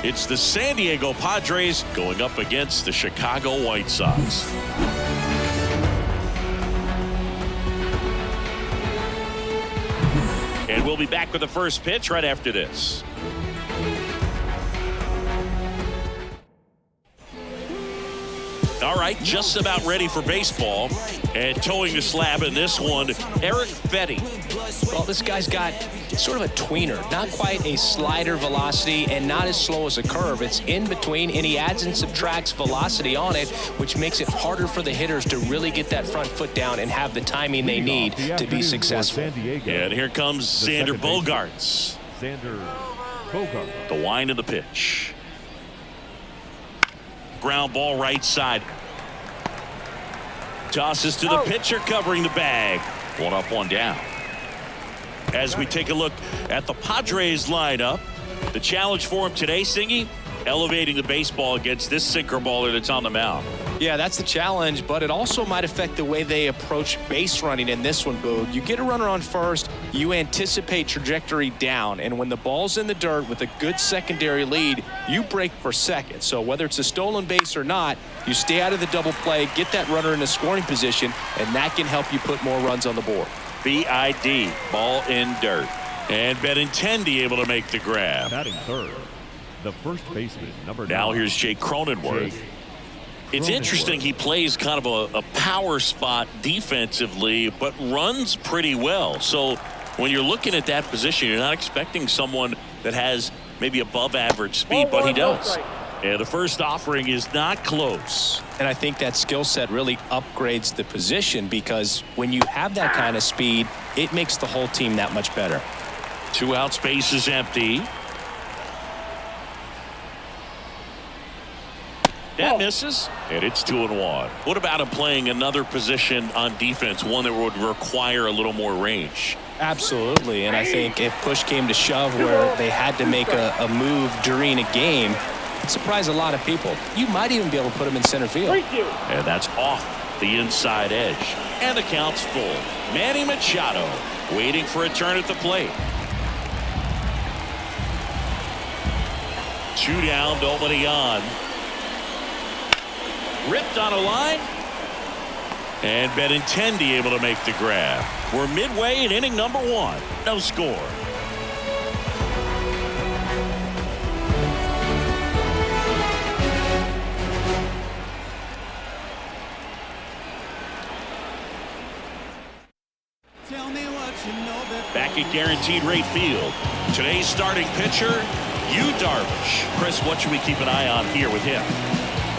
It's the San Diego Padres going up against the Chicago White Sox. And we'll be back with the first pitch right after this. All right, just about ready for baseball. And towing the slab in this one, Eric Fetty. Well, this guy's got sort of a tweener, not quite a slider velocity and not as slow as a curve. It's in between, and he adds and subtracts velocity on it, which makes it harder for the hitters to really get that front foot down and have the timing they need to be successful. And here comes Xander Bogaerts. The wind of the pitch. Ground ball right side. Tosses to the pitcher covering the bag. One up, one down. As we take a look at the Padres lineup, the challenge for him today, Singy, elevating the baseball against this sinker baller that's on the mound. Yeah, that's the challenge, but it also might affect the way they approach base running in this one, Boog. You get a runner on first, you anticipate trajectory down, and when the ball's in the dirt with a good secondary lead, you break for second. So whether it's a stolen base or not, you stay out of the double play, get that runner in a scoring position, and that can help you put more runs on the board. BID, ball in dirt. And Benintendi able to make the grab. Batting third, the first baseman, number 9. Now here's Jake Cronenworth. It's interesting, he plays kind of a power spot defensively, but runs pretty well. So when you're looking at that position, you're not expecting someone that has maybe above average speed, but he does. And the first offering is not close. And I think that skill set really upgrades the position, because when you have that kind of speed, it makes the whole team that much better. 2 out, space is empty. That misses, and it's 2-1. What about him playing another position on defense, one that would require a little more range? Absolutely, and I think if push came to shove where they had to make a move during a game, surprise a lot of people. You might even be able to put him in center field. And that's off the inside edge. And the count's full. Manny Machado waiting for a turn at the plate. 2 down, nobody on. Ripped on a line. And Benintendi able to make the grab. We're midway in inning number 1. No score. Back at Guaranteed Rate Field. Today's starting pitcher, Yu Darvish. Chris, what should we keep an eye on here with him?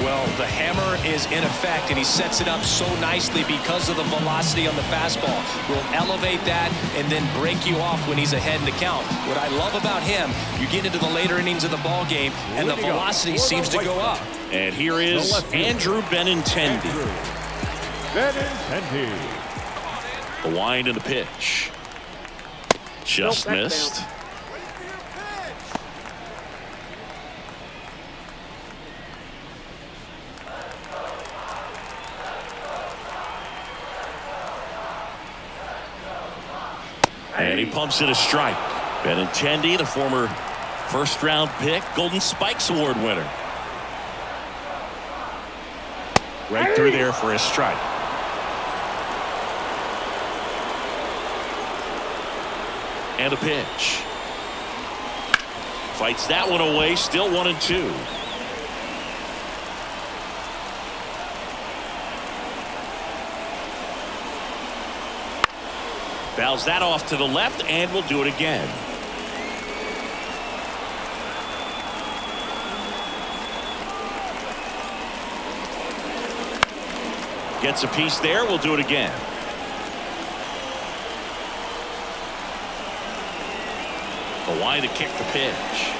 Well, the hammer is in effect, and he sets it up so nicely because of the velocity on the fastball. Will elevate that and then break you off when he's ahead in the count. What I love about him, you get into the later innings of the ball game, and the velocity seems to go up. And here is Andrew Benintendi. The wind and the pitch. Just missed. And he pumps in a strike. Benintendi, the former first-round pick, Golden Spikes Award winner. Right through there for a strike. And a pitch. Fights that one away, still 1-2. Fouls that off to the left, and we'll do it again. Gets a piece there, we'll do it again. The line to kick the pitch.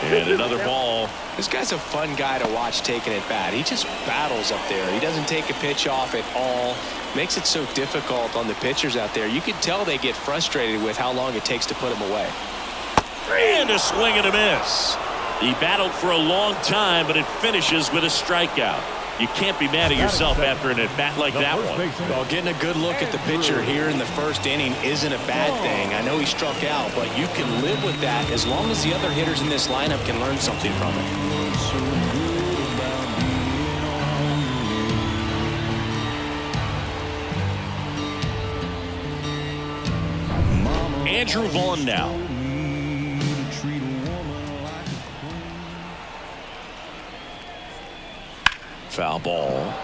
And another ball. This guy's a fun guy to watch taking it bat. He just battles up there. He doesn't take a pitch off at all. Makes it so difficult on the pitchers out there. You can tell they get frustrated with how long it takes to put him away. And a swing and a miss. He battled for a long time, but it finishes with a strikeout. You can't be mad at yourself after an at-bat like that one. Well, getting a good look at the pitcher here in the first inning isn't a bad thing. I know he struck out, but you can live with that as long as the other hitters in this lineup can learn something from it. Andrew Vaughn now. Foul ball.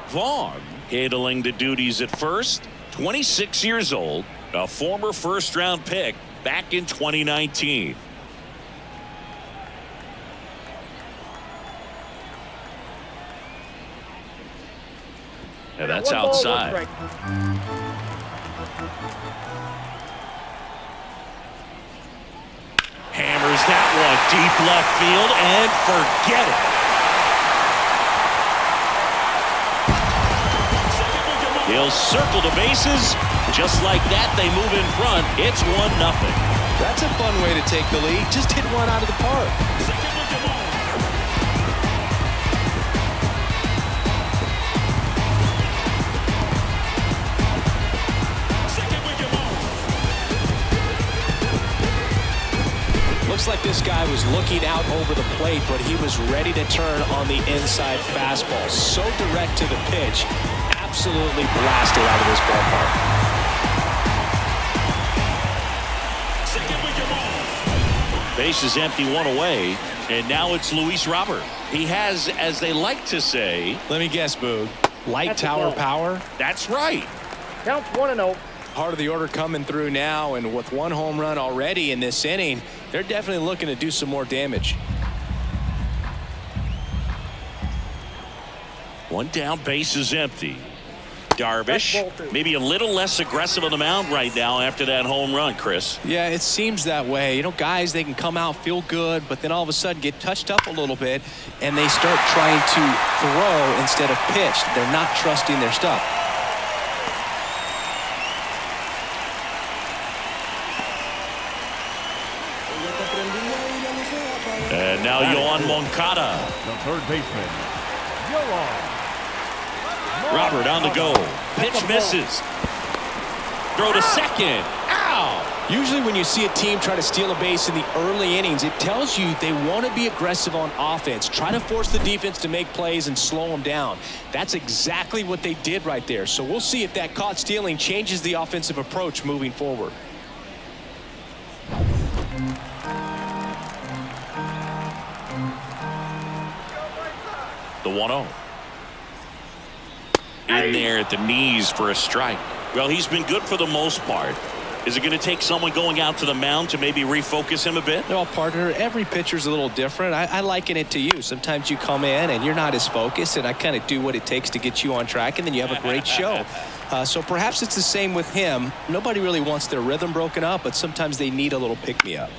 Vaughn handling the duties at first. 26 years old, a former first-round pick back in 2019. Yeah, that's outside. Hammers that one deep left field and forget it. He'll circle the bases. Just like that, they move in front. It's 1-0. That's a fun way to take the lead. Just hit one out of the park. Looks like this guy was looking out over the plate, but he was ready to turn on the inside fastball. So direct to the pitch. Absolutely blasted out of this ballpark. Base is empty, one away, and now it's Luis Robert. He has, as they like to say, let me guess, Boog, light tower power? That's right. Counts 1-0. Part of the order coming through now, and with one home run already in this inning, they're definitely looking to do some more damage. One down, base is empty. Darvish, maybe a little less aggressive on the mound right now after that home run, Chris. Yeah, it seems that way. You know, guys, they can come out, feel good, but then all of a sudden get touched up a little bit, and they start trying to throw instead of pitch. They're not trusting their stuff. And now Yoan Moncada. The third baseman, Yoan. Robert on the go. Pitch misses. Throw to second. Ow! Usually when you see a team try to steal a base in the early innings, it tells you they want to be aggressive on offense. Try to force the defense to make plays and slow them down. That's exactly what they did right there. So we'll see if that caught stealing changes the offensive approach moving forward. The 1-0. In there at the knees for a strike. Well, he's been good for the most part. Is it going to take someone going out to the mound to maybe refocus him a bit? Well, partner, every pitcher's a little different. I liken it to you. Sometimes you come in and you're not as focused, and I kind of do what it takes to get you on track, and then you have a great show. So perhaps it's the same with him. Nobody really wants their rhythm broken up, but sometimes they need a little pick-me-up.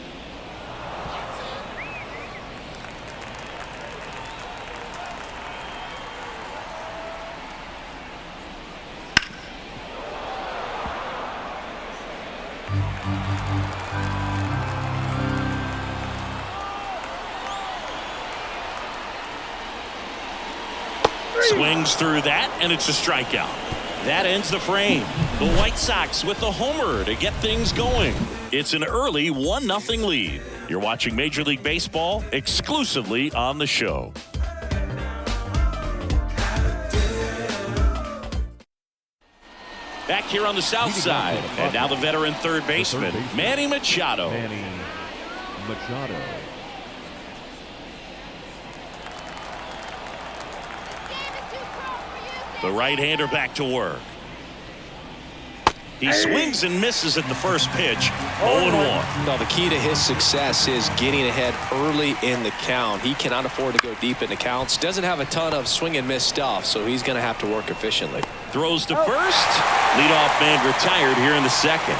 Swings through that, and it's a strikeout. That ends the frame. The White Sox with the homer to get things going. It's an early 1-0 lead. You're watching Major League Baseball exclusively on the show. Back here on the south side, and now the veteran third baseman, Manny Machado. Manny Machado. The right-hander back to work. He swings and misses at the first pitch. 0-1. No, the key to his success is getting ahead early in the count. He cannot afford to go deep in the counts. Doesn't have a ton of swing and miss stuff, so he's going to have to work efficiently. Throws to first. Leadoff man retired here in the second.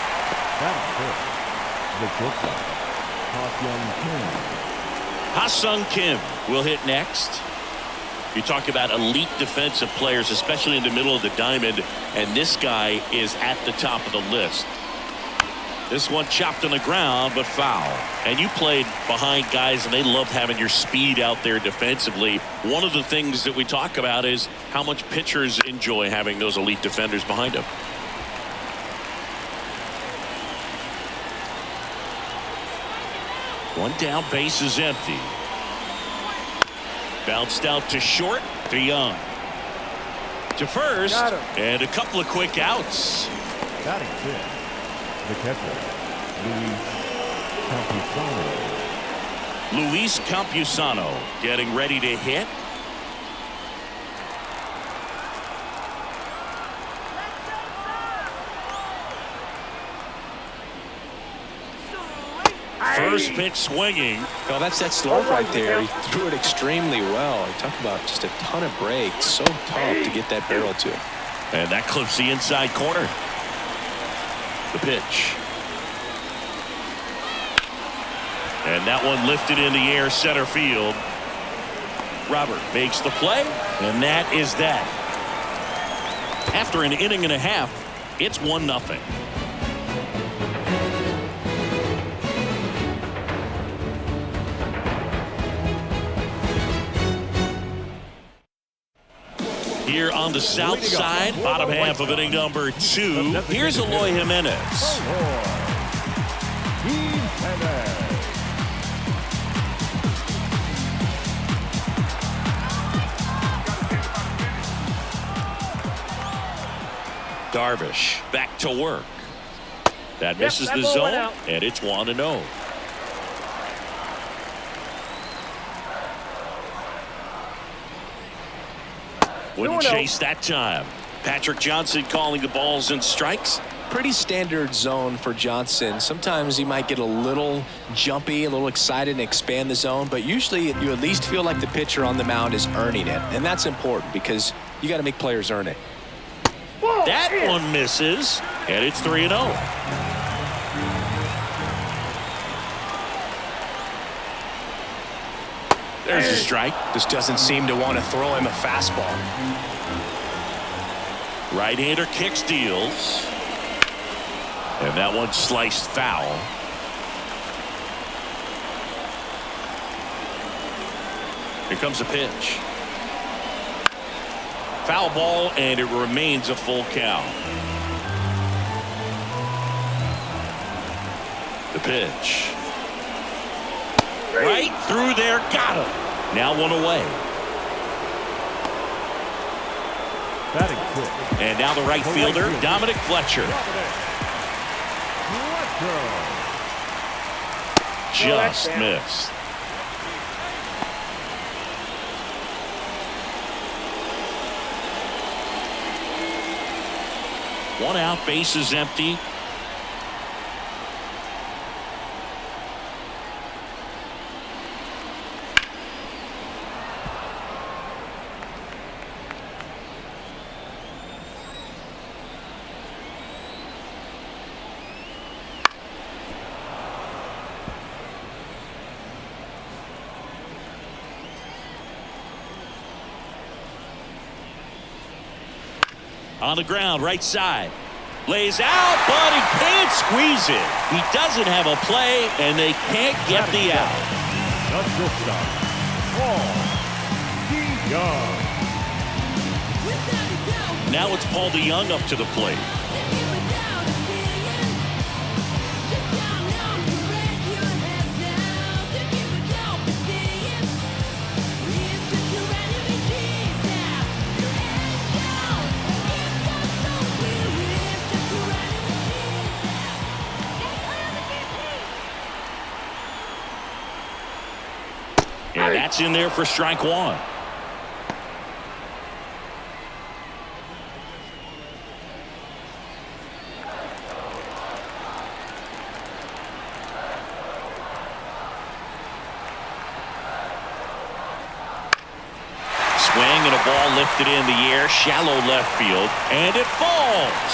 The shortstop, Ha-Sung Kim will hit next. You talk about elite defensive players, especially in the middle of the diamond, and this guy is at the top of the list. This one chopped on the ground, but foul. And you played behind guys, and they love having your speed out there defensively. One of the things that we talk about is how much pitchers enjoy having those elite defenders behind them. One down, base is empty. Bounced out to short, to Young. To first, and a couple of quick outs. Batting fifth, the catcher, Luis Campusano getting ready to hit. First pitch swinging. Well, that's that slope right there. He threw it extremely well. He talked about just a ton of breaks. So tough to get that barrel to. And that clips the inside corner. The pitch. And that one lifted in the air, center field. Robert makes the play, and that is that. After an inning and a half, it's 1-0. Here on the south side, bottom half of inning number 2. Here's Eloy Jimenez. Darvish back to work. That misses the zone, and it's 1-0. Wouldn't chase that time. Patrick Johnson calling the balls and strikes. Pretty standard zone for Johnson. Sometimes he might get a little jumpy, a little excited and expand the zone, but usually you at least feel like the pitcher on the mound is earning it, and that's important because you got to make players earn it. That one misses, and it's 3-0. There's a strike. Just doesn't seem to want to throw him a fastball. Right-hander kicks, deals. And that one sliced foul. Here comes a pitch. Foul ball, and it remains a full count. The pitch. Right through there, got him. Now one away. And now the right fielder, Dominic Fletcher. Just missed. One out, base is empty. On the ground, right side. Lays out, but he can't squeeze it. He doesn't have a play, and they can't get the out. Now it's Paul DeYoung up to the plate. And that's in there for strike one. Swing and a ball lifted in the air, shallow left field, and it falls.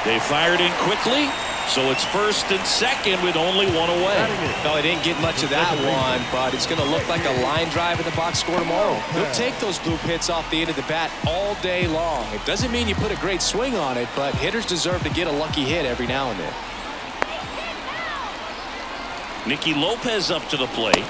They fired in quickly, So it's first and second with only one away. No, they didn't get much of that one, but it's going to look like a line drive in the box score tomorrow. He'll take those blue hits off the end of the bat all day long. It doesn't mean you put a great swing on it, but hitters deserve to get a lucky hit every now and then. Nicky Lopez up to the plate.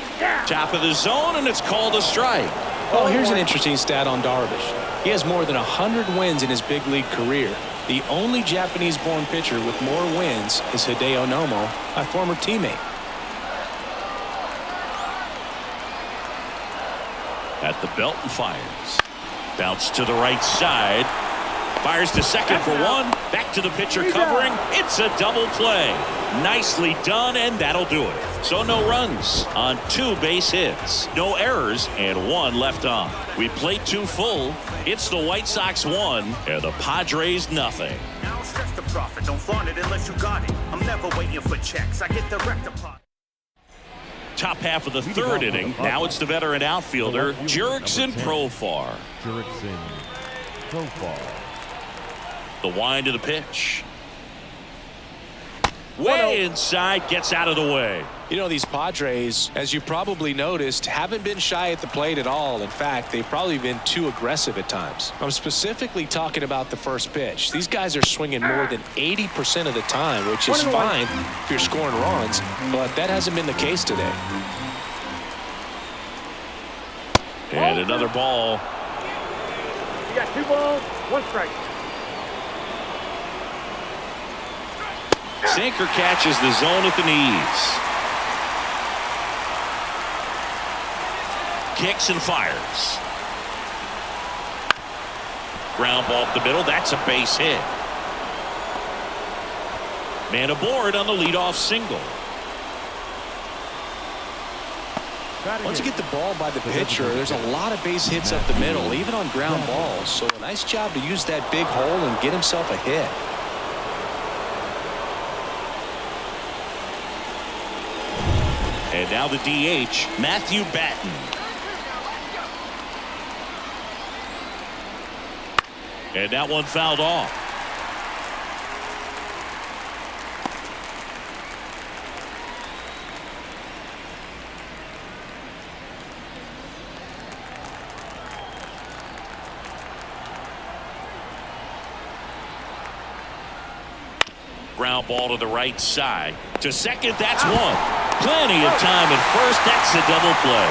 Top of the zone, and it's called a strike. Oh, here's an interesting stat on Darvish. He has more than 100 wins in his big league career. The only Japanese-born pitcher with more wins is Hideo Nomo, my former teammate. At the belt and fires. Bounce to the right side. Fires to second for one. Back to the pitcher covering. It's a double play. Nicely done, and that'll do it. So no runs on 2 base hits. No errors, and 1 left on. We played 2 full. It's the White Sox 1 and the Padres nothing. Now stress the profit. Don't flaunt it unless you got it. I'm never waiting for checks. I get the rectified. Top half of the 3rd inning. Now it's the veteran outfielder, Jurickson Profar. Jurickson Profar. The wind of the pitch. Way inside, gets out of the way. You know, these Padres, as you probably noticed, haven't been shy at the plate at all. In fact, they've probably been too aggressive at times. I'm specifically talking about the first pitch. These guys are swinging more than 80% of the time, which is fine if you're scoring runs, but that hasn't been the case today. And another ball. You got 2 balls, 1 strike. Sinker catches the zone at the knees. Kicks and fires. Ground ball up the middle. That's a base hit. Man aboard on the leadoff single. Once you get the ball by the pitcher, there's a lot of base hits up the middle, even on ground balls. So a nice job to use that big hole and get himself a hit. And now the DH, Matthew Batten. And that one fouled off. Ground ball to the right side. To second, that's one. Plenty of time at first. That's a double play.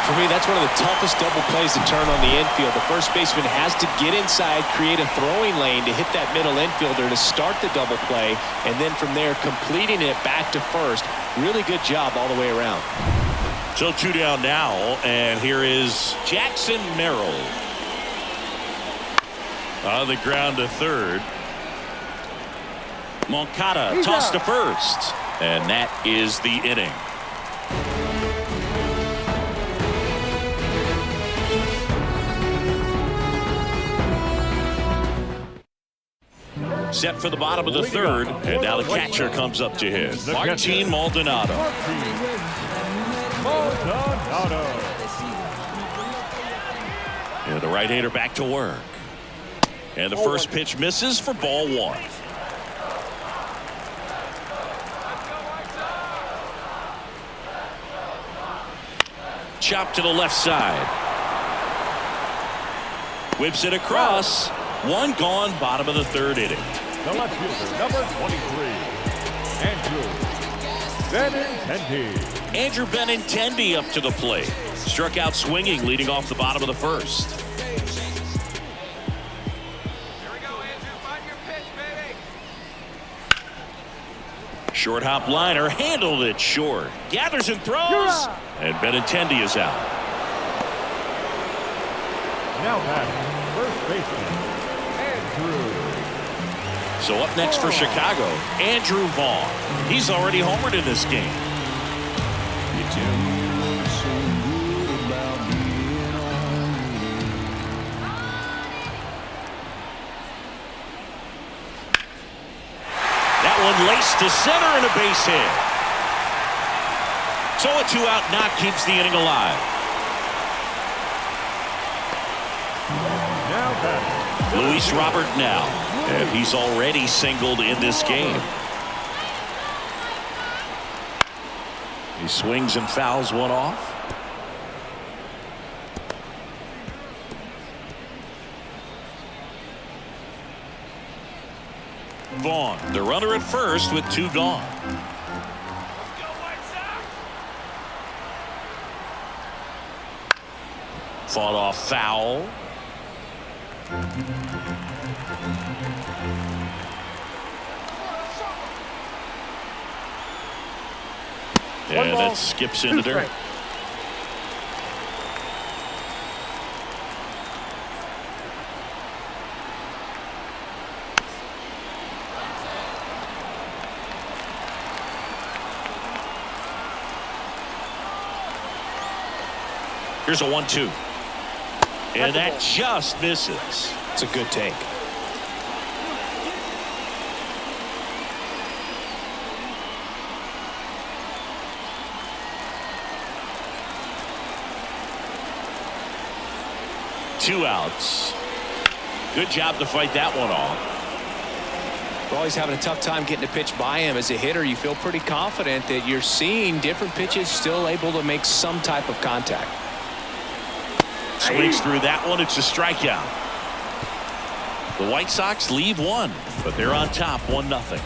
For me, that's one of the toughest double plays to turn on the infield. The first baseman has to get inside, create a throwing lane to hit that middle infielder to start the double play, and then from there completing it back to first. Really good job all the way around. So 2 down now, and here is Jackson Merrill. On the ground to third. Moncada tossed to first. And that is the inning. Set for the bottom of the 3rd, and now the catcher comes up to hit. Martin Maldonado. And the right-hander back to work. And the first pitch misses for ball 1. Chop to the left side. Whips it across. 1 gone, bottom of the 3rd inning. The left fielder, number 23, Andrew Benintendi. Andrew Benintendi up to the plate. Struck out swinging, leading off the bottom of the 1st. Short hop liner, handled it short. Gathers and throws, and Benintendi is out. Now batting, first baseman, Andrew. So up next for Chicago, Andrew Vaughn. He's already homered in this game. One laced to center and a base hit. So a 2-out knock keeps the inning alive. Now batting, Luis Robert now, and he's already singled in this game. He swings and fouls one off. Vaughn, the runner at first with 2 gone. Fought off foul. And that skips into dirt. Here's a 1-2. And that just misses. It's a good take. Two outs. Good job to fight that one off. We're always having a tough time getting a pitch by him. As a hitter, you feel pretty confident that you're seeing different pitches still able to make some type of contact. Swings through that one. It's a strikeout. The White Sox lead 1, but they're on top 1-0.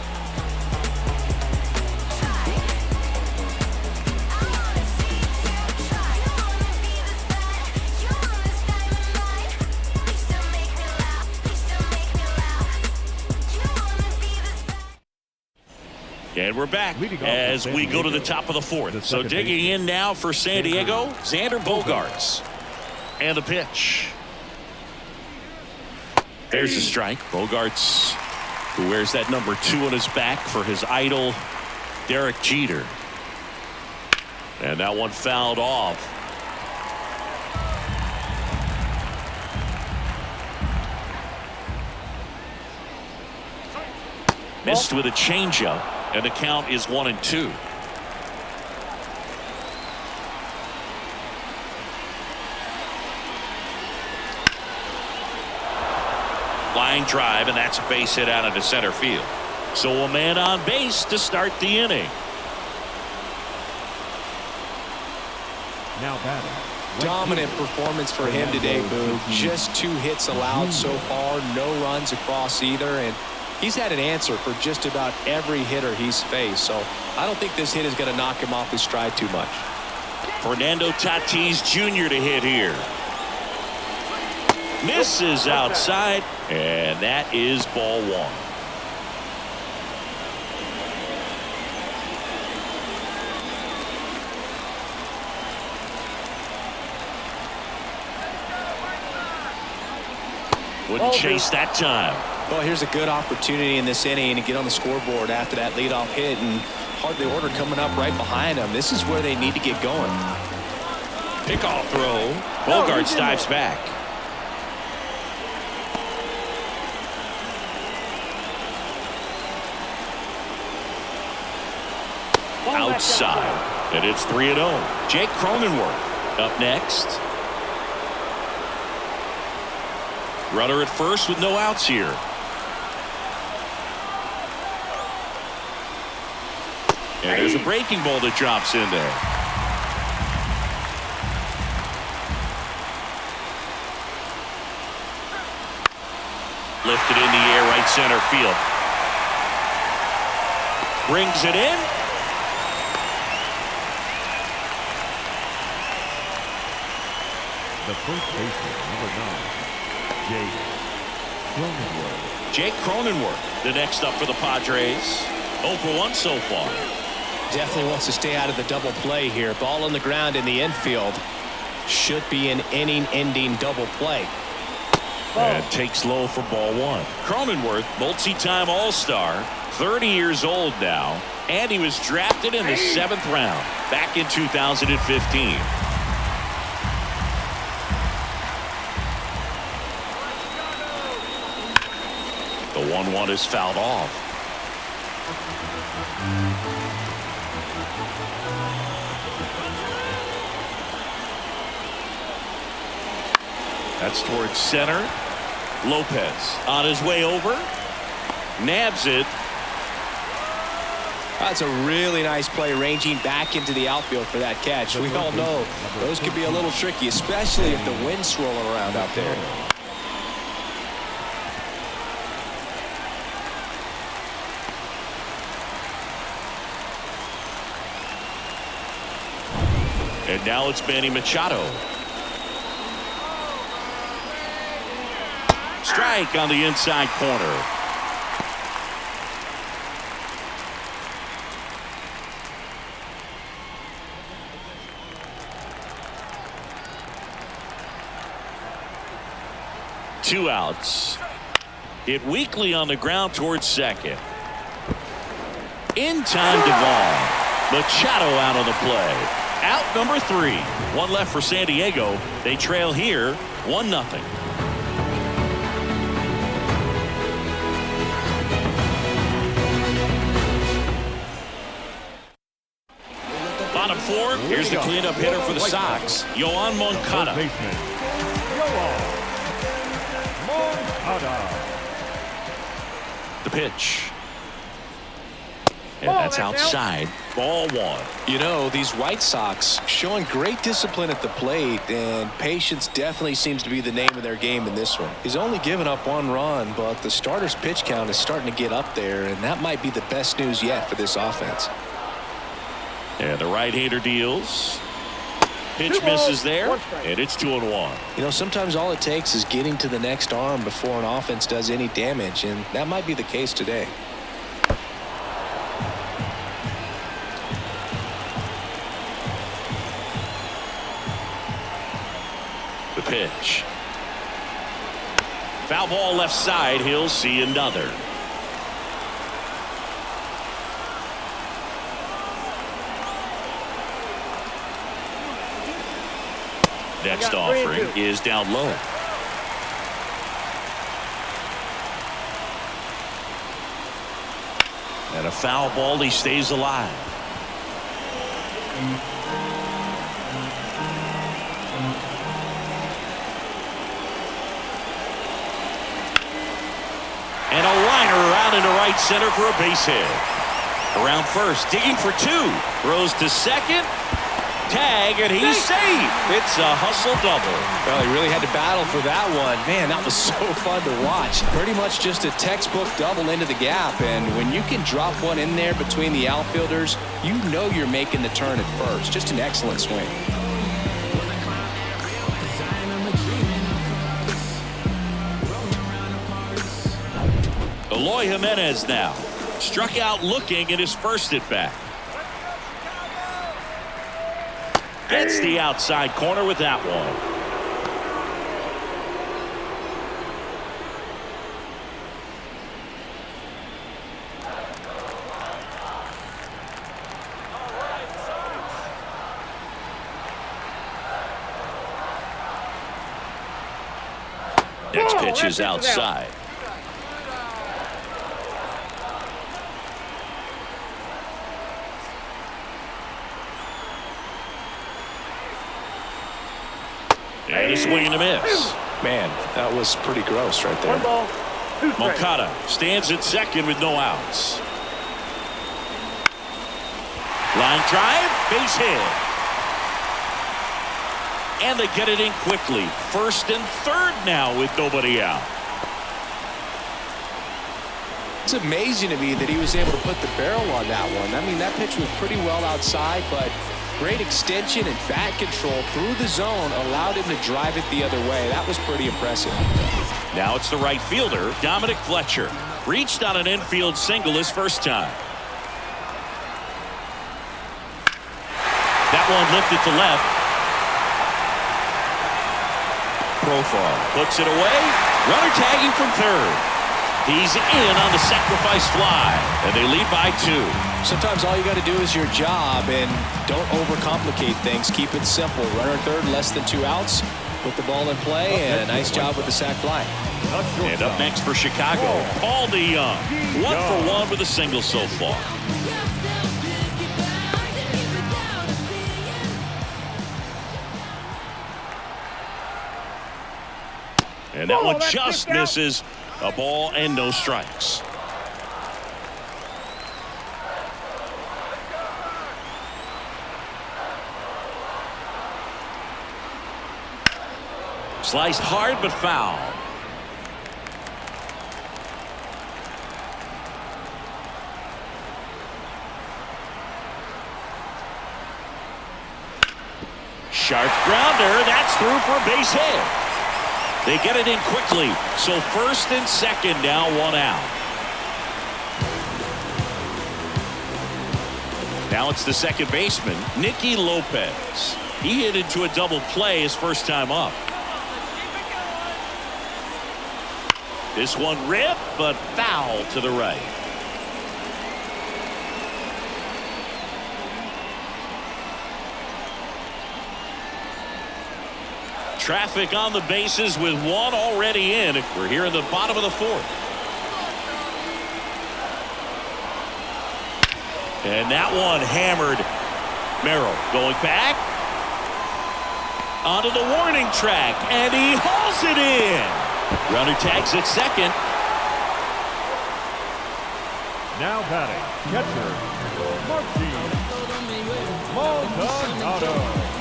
And we're back as we go to the top of the 4th. So digging in now for San Diego, Xander Bogaerts. And the pitch. There's a strike. Bogaerts, who wears that number 2 on his back for his idol, Derek Jeter. And that one fouled off. Missed with a changeup, and the count is 1-2. Line drive, and that's a base hit out into center field. So a man on base to start the inning. Now batting. Dominant performance for him today, Boog. Just 2 hits allowed so far, no runs across either, and he's had an answer for just about every hitter he's faced. So I don't think this hit is going to knock him off his stride too much. Fernando Tatis Jr. to hit here. Misses outside, and that is ball 1. Wouldn't chase that time. Well, here's a good opportunity in this inning to get on the scoreboard after that leadoff hit, and hardly order coming up right behind them. This is where they need to get going. Pickoff throw. Bogaerts dives back. Outside, and it's 3-0. Jake Cronenworth up next. Runner at first with no outs here. And there's a breaking ball that drops in there. Lifted in the air, right center field. Brings it in. The first baseman, number 9, Jake Cronenworth, the next up for the Padres. 0 for 1 so far. Definitely wants to stay out of the double play here. Ball on the ground in the infield. Should be an inning-ending double play. And takes low for ball 1. Cronenworth, multi-time All-Star, 30 years old now, and he was drafted in the 7th round back in 2015. The 1-1 is fouled off. That's towards center. Lopez on his way over. Nabs it. That's a really nice play, ranging back into the outfield for that catch. We all know those can be a little tricky, especially if the wind's swirling around out there. And now it's Manny Machado. Strike on the inside corner. Two outs. Hit weakly on the ground towards second. In time to Vaughn. Machado out on the play. Out number 3. One left for San Diego. They trail here 1-0. Bottom 4. Here's the cleanup hitter for the Sox, Yoan Moncada. The pitch. And that's outside. Ball 1. You know, these White Sox showing great discipline at the plate, and patience definitely seems to be the name of their game in this one. He's only given up 1 run, but the starter's pitch count is starting to get up there, and that might be the best news yet for this offense. And the right-hander deals. Pitch misses there, and it's 2-1. You know, sometimes all it takes is getting to the next arm before an offense does any damage, and that might be the case today. The pitch. Foul ball left side. He'll see another. Next offering is down low. And a foul ball. He stays alive. And a liner out into right center for a base hit. Around first, digging for 2. Throws to second. Tag, and he's safe. It's a hustle double. Well, he really had to battle for that one. Man, that was so fun to watch. Pretty much just a textbook double into the gap, and when you can drop one in there between the outfielders, you know you're making the turn at first. Just an excellent swing. Eloy Jimenez now. Struck out looking at his first at bat. Gets the outside corner with that one. Next pitch is outside. And a swing and a miss. Man, that was pretty gross right there. 1 ball, 2 strikes. Moncada stands at second with no outs. Line drive, base hit. And they get it in quickly. First and third now with nobody out. It's amazing to me that he was able to put the barrel on that one. I mean, that pitch was pretty well outside, but great extension and bat control through the zone allowed him to drive it the other way. That was pretty impressive. Now it's the right fielder, Dominic Fletcher. Reached on an infield single his first time. That one lifted to left. Profile puts it away. Runner tagging from third. He's in on the sacrifice fly, and they lead by 2. Sometimes all you got to do is your job, and don't overcomplicate things. Keep it simple. Runner third, less than 2 outs. Put the ball in play, and a nice job with the sac fly. And up next for Chicago, Paul DeYoung. 1 for 1 with a single so far. And that one just misses. A ball and no strikes. Sliced hard but foul. Sharp grounder. That's through for a base hit. They get it in quickly. So first and second now, one out. Now it's the second baseman, Nicky Lopez. He hit into a double play his first time up. This one ripped, but foul to the right. Traffic on the bases with one already in. We're here in the bottom of the fourth. And that one hammered. Merrill going back. Onto the warning track. And he hauls it in. Runner tags at second. Now batting, catcher, Martin Maldonado.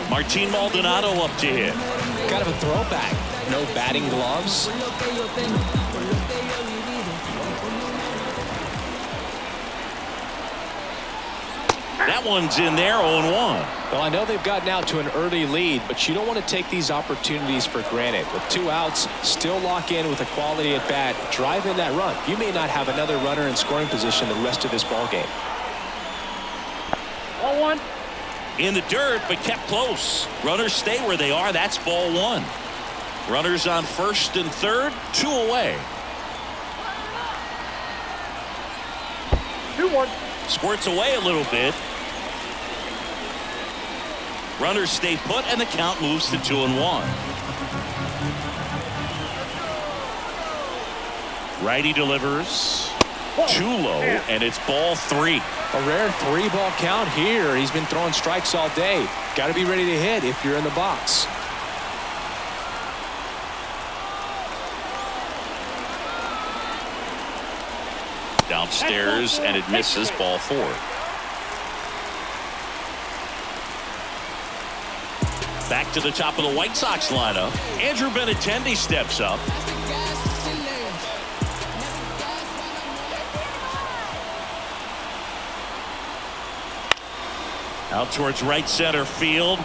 Martin Maldonado up to hit. Kind of a throwback. No batting gloves. That one's in there, 0-1. Well, I know they've gotten out to an early lead, but you don't want to take these opportunities for granted. With 2 outs, still lock in with a quality at bat, drive in that run. You may not have another runner in scoring position the rest of this ball game. 0-1. In the dirt, but kept close. Runners stay where they are. That's ball 1. Runners on first and third, 2 away. 2-1. Squirts away a little bit. Runners stay put, and the count moves to 2-1. Righty delivers. Too low, and it's ball 3. A rare 3-ball count here. He's been throwing strikes all day. Got to be ready to hit if you're in the box. Downstairs, and it misses, ball 4. Back to the top of the White Sox lineup. Andrew Benintendi steps up. Out towards right center field.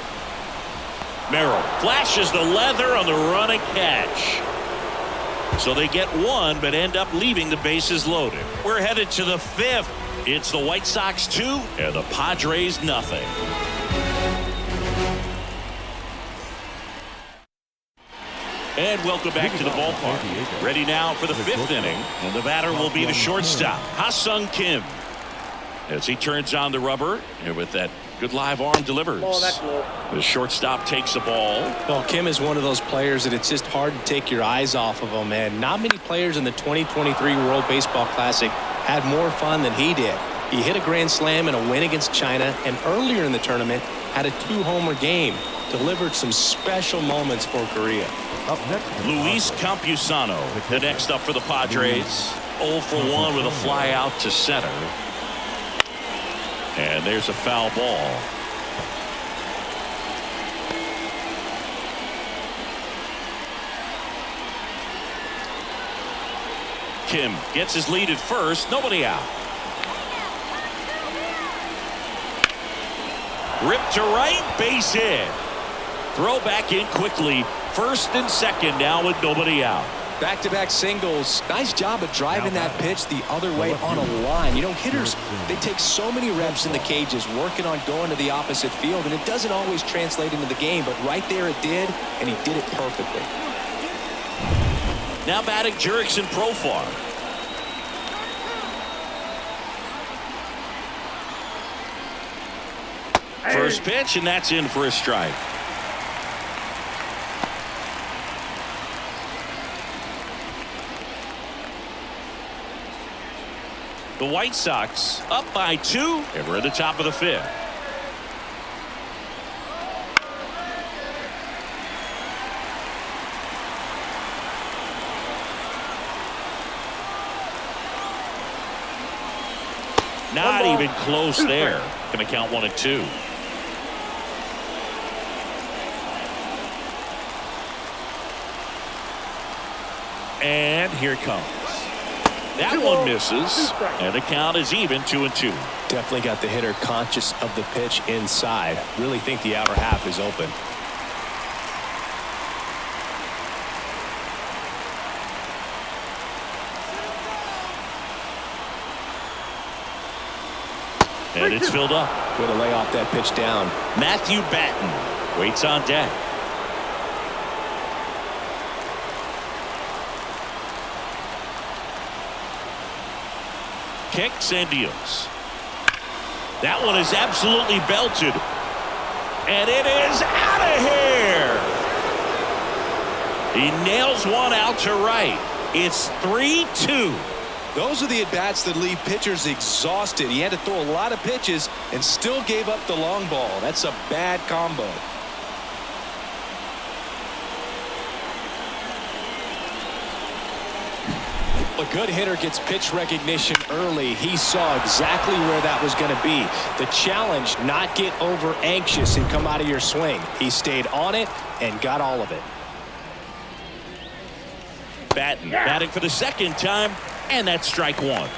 Merrill flashes the leather on the run and catch. So they get 1, but end up leaving the bases loaded. We're headed to the 5th. It's the White Sox 2 and the Padres nothing. And welcome back to the ballpark. Ready now for the 5th inning, and the batter will be the shortstop, Ha-Sung Kim. As he turns on the rubber, and with that good live arm delivers. Oh, that's low. The shortstop takes the ball. Well, Kim is one of those players that it's just hard to take your eyes off of him, and not many players in the 2023 World Baseball Classic had more fun than he did. He hit a grand slam in a win against China, and earlier in the tournament had a 2-homer game. Delivered some special moments for Korea. Up next, Luis Campusano, the next up for the Padres. 0 for 1 with a fly out to center. And there's a foul ball. Kim gets his lead at first. Nobody out. Ripped to right. Base hit. Throw back in quickly. First and second now with nobody out. Back-to-back singles. Nice job of driving that pitch the other way on a line. You know, hitters, they take so many reps in the cages working on going to the opposite field, and it doesn't always translate into the game, but right there it did, and he did it perfectly. Now batting Jurickson Profar. First pitch, and that's in for a strike. The White Sox up by 2, and we're at the top of the 5th. Not even close there. Going to count 1-2. And here it comes. That one misses, and the count is even 2-2. Definitely got the hitter conscious of the pitch inside. Really think the outer half is open. And it's filled up. Way to lay off that pitch down. Matthew Batten waits on deck. Kicks and deals. That one is absolutely belted. And it is out of here. He nails one out to right. It's 3-2. Those are the at-bats that leave pitchers exhausted. He had to throw a lot of pitches and still gave up the long ball. That's a bad combo. A good hitter gets pitch recognition early. He saw exactly where that was going to be. The challenge, not get over anxious and come out of your swing. He stayed on it and got all of it. Batten batting for the second time, and that's strike one.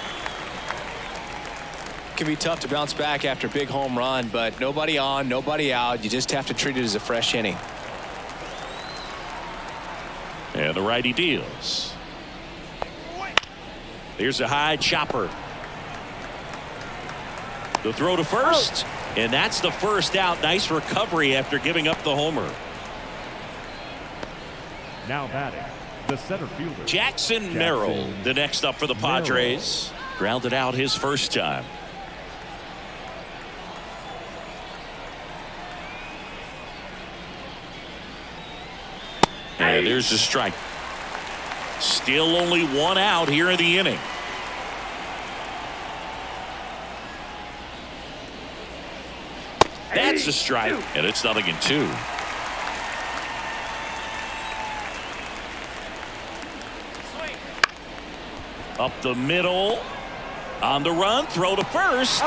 It can be tough to bounce back after a big home run, but nobody on, nobody out. You just have to treat it as a fresh inning. And the righty deals. Here's a high chopper. The throw to first, and that's the first out. Nice recovery after giving up the homer. Now batting, the center fielder. Jackson Merrill, the next up for the Padres. Grounded out his first time. And there's the strike. Still only one out here in the inning. That's a strike, and it's 0-2. Up the middle. On the run, throw to first.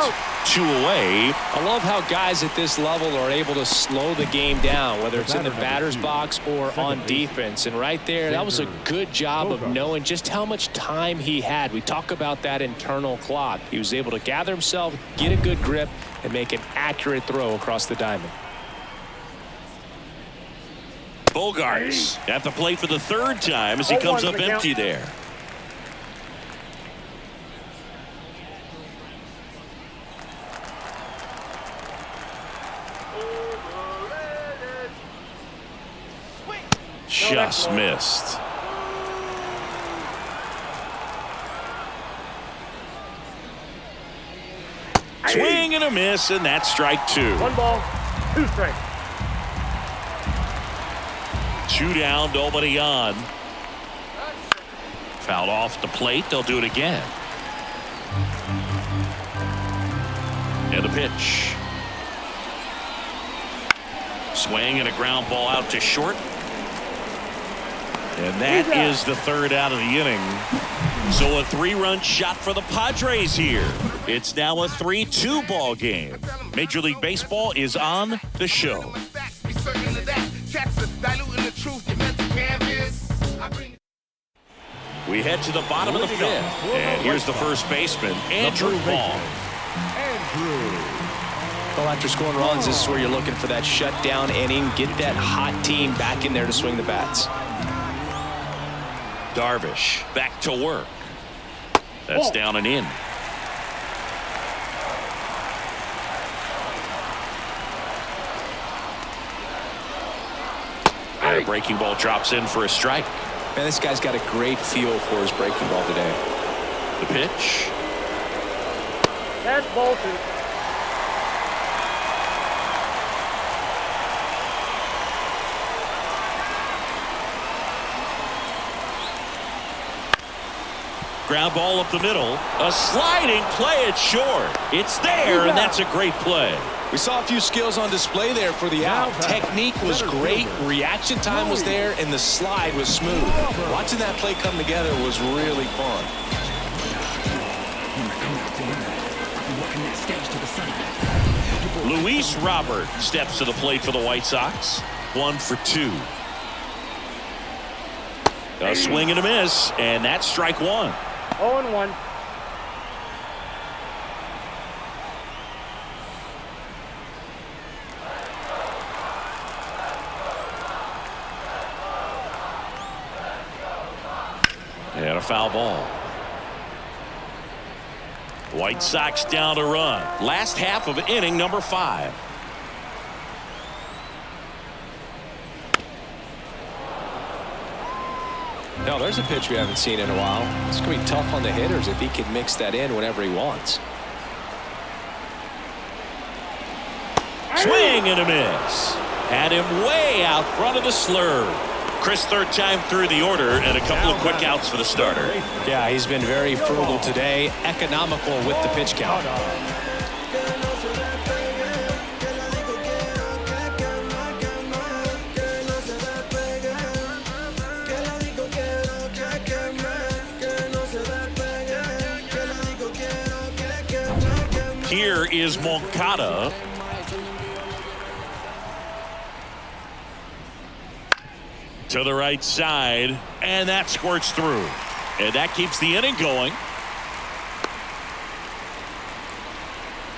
2 away. I love how guys at this level are able to slow the game down, whether it's in the batter's box or on defense. And right there, that was a good job of knowing just how much time he had. We talk about that internal clock. He was able to gather himself, get a good grip, and make an accurate throw across the diamond. Bogarts at the plate for the third time as he comes up empty there. Just missed. Swing and a miss, and that's strike 2. 1 ball, 2 strikes. 2 down, nobody on. Fouled off the plate. They'll do it again. And the pitch. Swing and a ground ball out to short. And that is the third out of the inning. So a 3-run shot for the Padres here. It's now a 3-2 ball game. Major League Baseball is on the show. We head to the bottom of the 5th. And here's the first baseman, Andrew Vaughn. Well, after scoring runs, this is where you're looking for that shutdown inning. Get that hot team back in there to swing the bats. Darvish back to work. That's down and in. And a breaking ball drops in for a strike. Man, this guy's got a great feel for his breaking ball today. The pitch. That's ball 2. Ground ball up the middle. A sliding play it short. It's there, and that's a great play. We saw a few skills on display there for the out. Technique was great. Reaction time was there, and the slide was smooth. Watching that play come together was really fun. Luis Robert steps to the plate for the White Sox. 1 for 2. A swing and a miss, and that's strike one. 0-1. And a foul ball. White Sox down to run. Last half of inning number 5. No, there's a pitch we haven't seen in a while. It's going to be tough on the hitters if he can mix that in whenever he wants. Swing and a miss. Had him way out front of the slur. Chris, third time through the order, and a couple of quick outs for the starter. Yeah, he's been very frugal today, economical with the pitch count. Here is Moncada. To the right side, and that squirts through. And that keeps the inning going.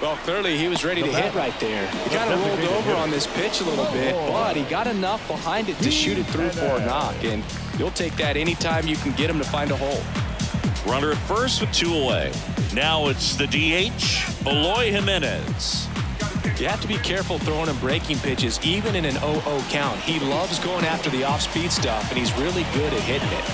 Well, clearly he was ready to hit right there. He kind of rolled over on this pitch a little bit, but he got enough behind it to shoot it through for a knock. And you'll take that anytime you can get him to find a hole. Runner at first with 2 away. Now it's the DH, Eloy Jimenez. You have to be careful throwing him breaking pitches, even in an 0-0 count. He loves going after the off-speed stuff, and he's really good at hitting it.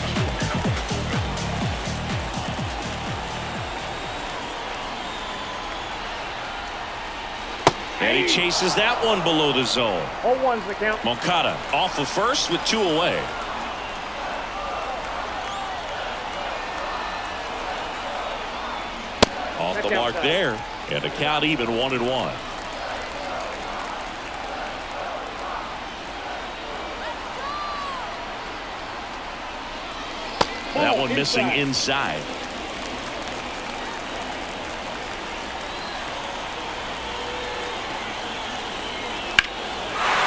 And he chases that one below the zone. 0-1's the count. Moncada off of first with 2 away. Off the mark there. And the count even 1-1. That one missing inside.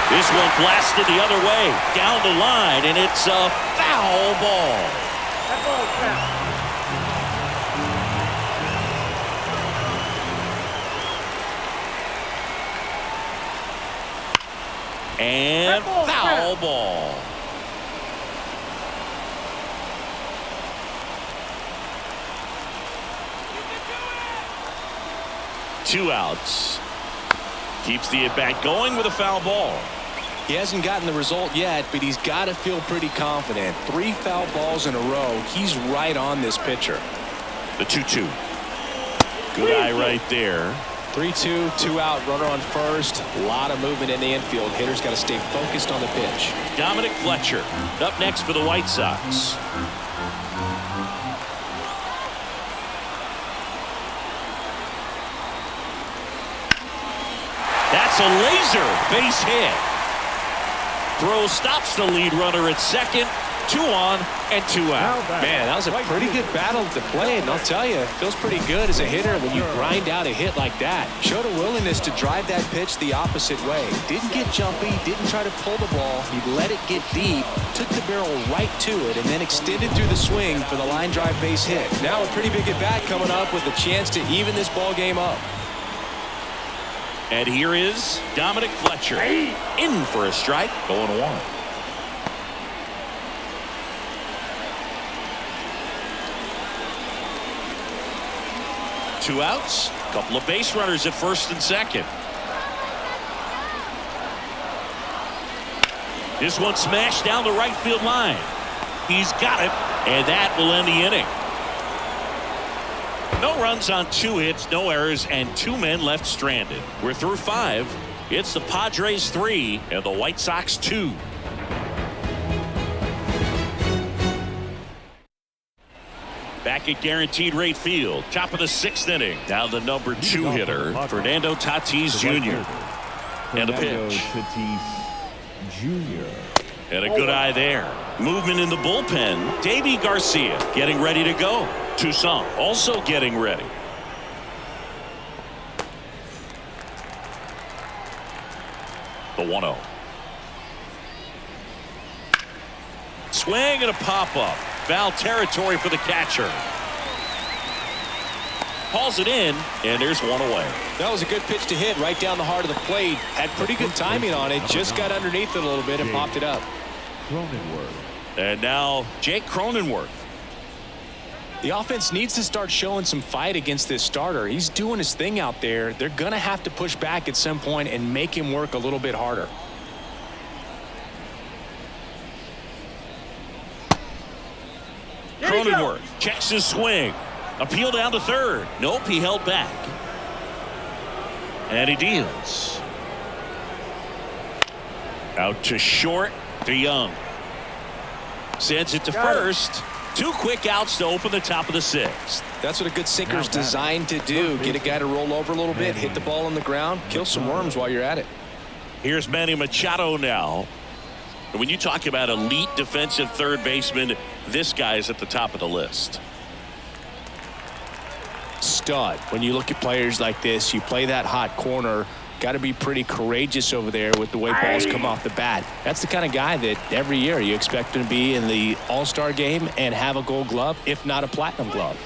This one blasted the other way down the line, and it's a foul ball. That ball's foul. And foul ball. Two outs. Keeps the at-bat going with a foul ball. He hasn't gotten the result yet, but he's got to feel pretty confident. 3 foul balls in a row. He's right on this pitcher. The 2-2. Good eye right there. 3-2, 2 out, runner on first. A lot of movement in the infield. Hitter's got to stay focused on the pitch. Dominic Fletcher up next for the White Sox. That's a laser base hit. Throw stops the lead runner at second. 2 on and 2 out. Man, that was a pretty good battle to play, and I'll tell you, it feels pretty good as a hitter when you grind out a hit like that. Showed a willingness to drive that pitch the opposite way. Didn't get jumpy, didn't try to pull the ball. He let it get deep, took the barrel right to it, and then extended through the swing for the line drive base hit. Now a pretty big at bat coming up with a chance to even this ball game up. And here is Dominic Fletcher in for a strike, 0-1. Two outs, a couple of base runners at first and second. This one smashed down the right field line. He's got it, and that will end the inning. No runs on 2 hits, no errors, and 2 men left stranded. We're through 5. It's the Padres 3 and the White Sox 2. Back at Guaranteed Rate Field, top of the 6th inning. Now the number 2 hitter, Fernando Tatis Jr. And a pitch. Tatis Jr. And a good eye there. Movement in the bullpen. Davy Garcia getting ready to go. Toussaint also getting ready. The 1-0. swing and a pop-up. Foul territory for the catcher. Hauls it in, and there's one away. That was a good pitch to hit right down the heart of the plate. Had pretty good timing on it. Just got underneath it a little bit and popped it up. Cronenworth. And now Jake Cronenworth. The offense needs to start showing some fight against this starter. He's doing his thing out there. They're going to have to push back at some point and make him work a little bit harder. Cronenworth checks his swing. Appeal down to third. Nope, he held back. And he deals. Out to short to Young. Sends it to first. 2 quick outs to open the top of the 6th. That's what a good sinker's designed to do. Get a guy to roll over a little bit, hit the ball on the ground, kill some worms while you're at it. Here's Manny Machado now. And when you talk about elite defensive third baseman, this guy is at the top of the list. Stud. When you look at players like this, you play that hot corner. Got to be pretty courageous over there with the way balls come off the bat. That's the kind of guy that every year you expect him to be in the All-Star game and have a Gold Glove, if not a Platinum Glove.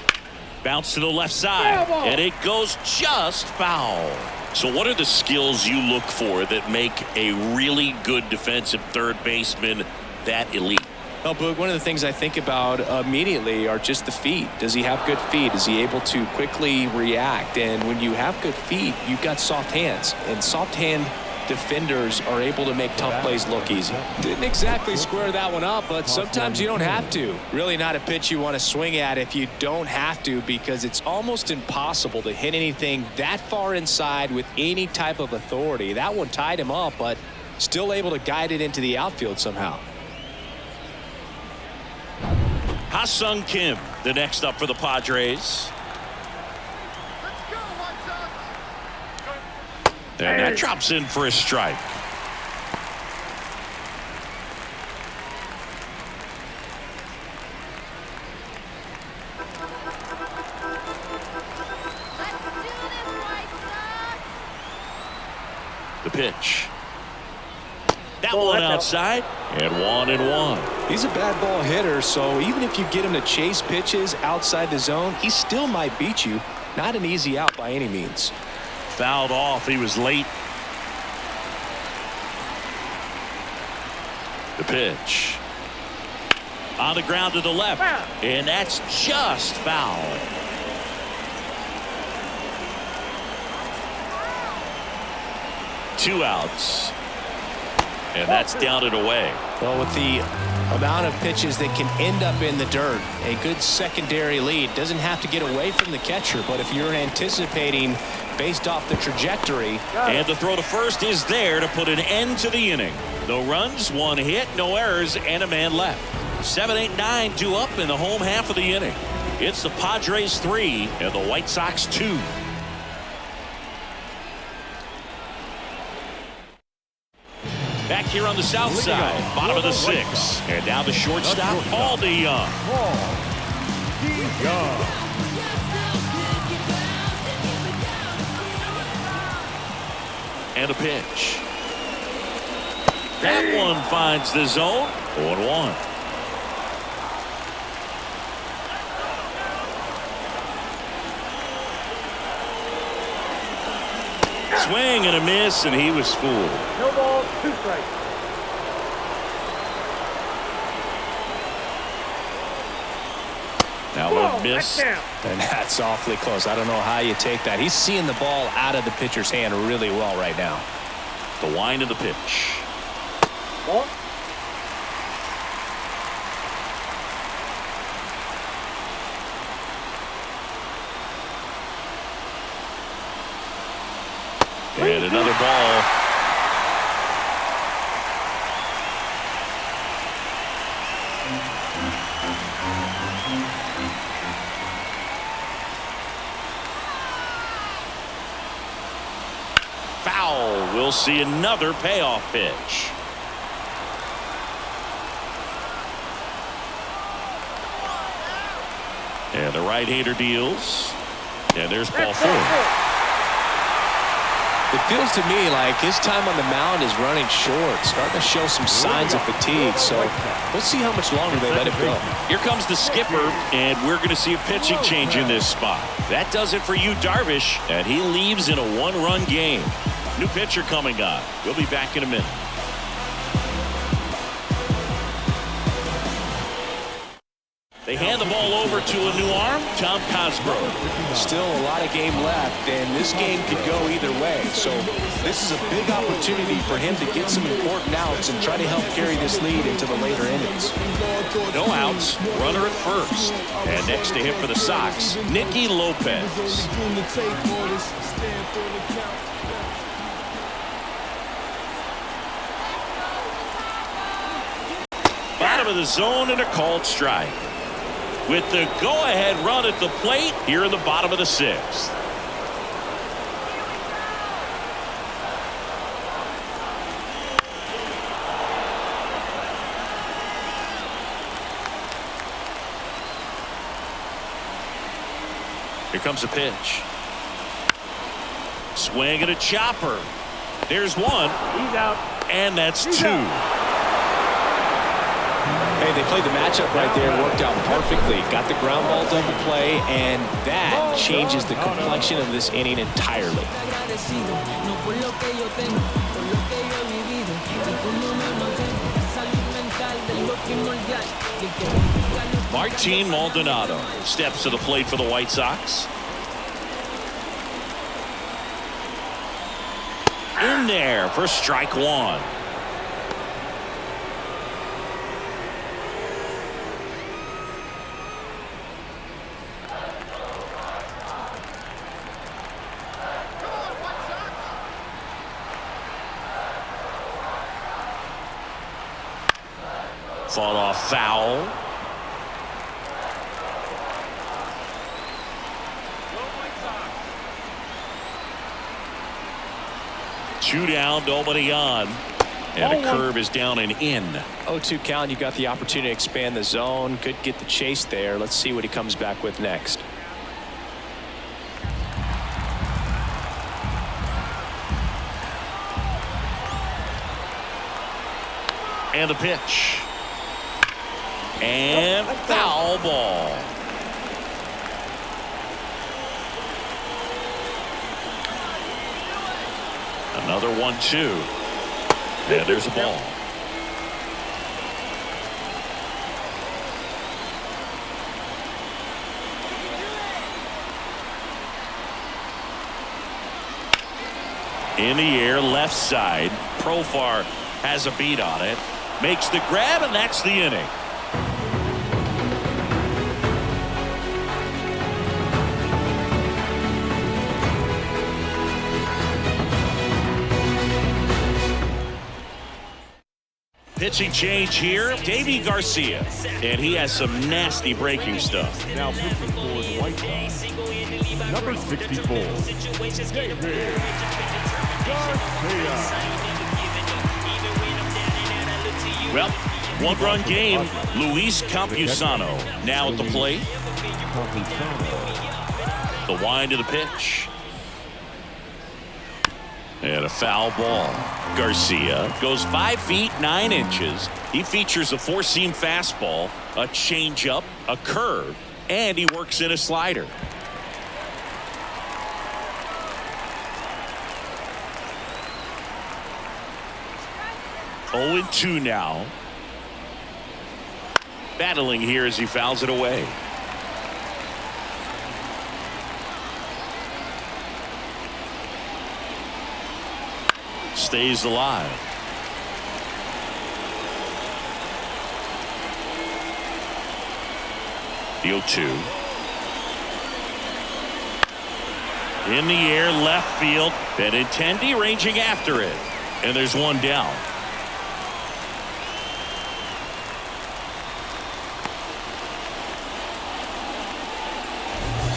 Bounce to the left side, and it goes just foul. So what are the skills you look for that make a really good defensive third baseman that elite? Well, Boog, one of the things I think about immediately are just the feet. Does he have good feet? Is he able to quickly react? And when you have good feet, you've got soft hands. And soft hand defenders are able to make tough plays look easy. Didn't exactly square that one up, but sometimes you don't have to. Really not a pitch you want to swing at if you don't have to, because it's almost impossible to hit anything that far inside with any type of authority. That one tied him up, but still able to guide it into the outfield somehow. Ha-Sung Kim, the next up for the Padres. And that drops in for a strike. The pitch. That one outside, and 1-1. He's a bad ball hitter, so even if you get him to chase pitches outside the zone, he still might beat you. Not an easy out by any means. Fouled off. He was late. The pitch. On the ground to the left, and that's just foul. Two outs. And that's down and away. Well, with the amount of pitches that can end up in the dirt, a good secondary lead doesn't have to get away from the catcher, but if you're anticipating based off the trajectory. And the throw to first is there to put an end to the inning. No runs, 1 hit, no errors, and a man left. 7, 8, 9, 2 up in the home half of the inning. It's the Padres 3 and the White Sox 2. Back here on the south side, bottom of the 6th. And now the shortstop, Paul DeYoung. And a pitch. That one finds the zone. 0-1. Swing and a miss, and he was fooled. No ball, 2 strikes. Now one miss. And that's awfully close. I don't know how you take that. He's seeing the ball out of the pitcher's hand really well right now. The wind of the pitch. Ball. And another ball. Foul. We'll see another payoff pitch. And the right-hander deals. And there's ball 4. It feels to me like his time on the mound is running short, starting to show some signs of fatigue. So we'll see how much longer they let him go. Here comes the skipper, and we're going to see a pitching change in this spot. That does it for you, Darvish, and he leaves in a one-run game. New pitcher coming on. We'll be back in a minute. They hand the ball over to a new arm, Tom Cosgrove. Still a lot of game left, and this game could go either way. So this is a big opportunity for him to get some important outs and try to help carry this lead into the later innings. No outs, runner at first. And next to him for the Sox, Nicky Lopez. Bottom of the zone and a called strike. With the go-ahead run at the plate here in the bottom of the sixth. Here comes a pitch. Swing and a chopper. There's one. He's out. And that's two. Hey, they played the matchup right there, worked out perfectly. Got the ground ball double play, and that changes the complexion of this inning entirely. Martin Maldonado steps to the plate for the White Sox. In there for strike one. Fought off foul. Two down, nobody on. And a curve is down and in. 0-2 count. You got the opportunity to expand the zone. Could get the chase there. Let's see what he comes back with next. And the pitch. And foul ball. Another 1-2. And there's a ball. In the air, left side. Profar has a beat on it. Makes the grab, and that's the inning. Pitching change here, Davy Garcia, and he has some nasty breaking stuff. Now pitching for the White Sox, number 64, Davy Garcia. Well, one-run game. Luis Campusano now at the plate. The wind of the pitch. And a foul ball. Garcia goes 5 feet 9 inches. He features a four-seam fastball, a changeup, a curve, and he works in a slider. Oh, 0-2 now. Battling here as he fouls it away. Stays alive. The 0-2. In the air, left field. Benintendi ranging after it. And there's one down.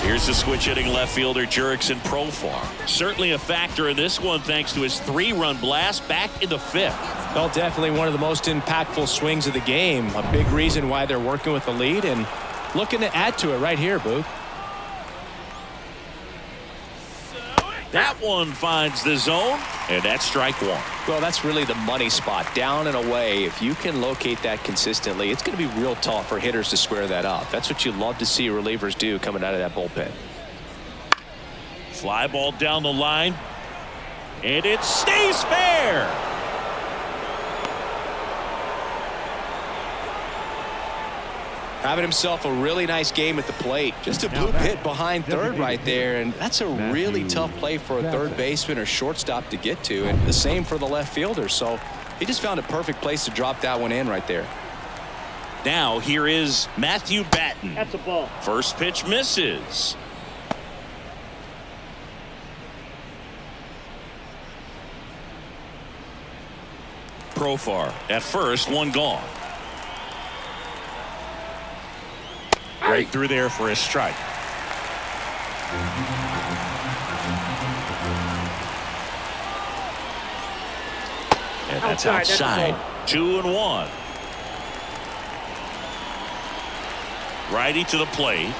Here's the switch hitting left fielder Jurickson Profar. Certainly a factor in this one thanks to his 3-run blast back in the 5th. Well, definitely one of the most impactful swings of the game. A big reason why they're working with the lead and looking to add to it right here, Boog. That That one finds the zone, and that's strike one. Well, that's really the money spot, down and away. If you can locate that consistently, it's going to be real tough for hitters to square that up. That's what you love to see relievers do coming out of that bullpen. Fly ball down the line, and it stays fair. Having himself a really nice game at the plate. Just a bloop hit behind third right there, and that's a really tough play for a third baseman or shortstop to get to, and the same for the left fielder. So he just found a perfect place to drop that one in right there. Now here is Matthew Batten. That's a ball. First pitch misses. Profar at first, one gone. Right through there for a strike. And that's outside. 2-1. Righty to the plate.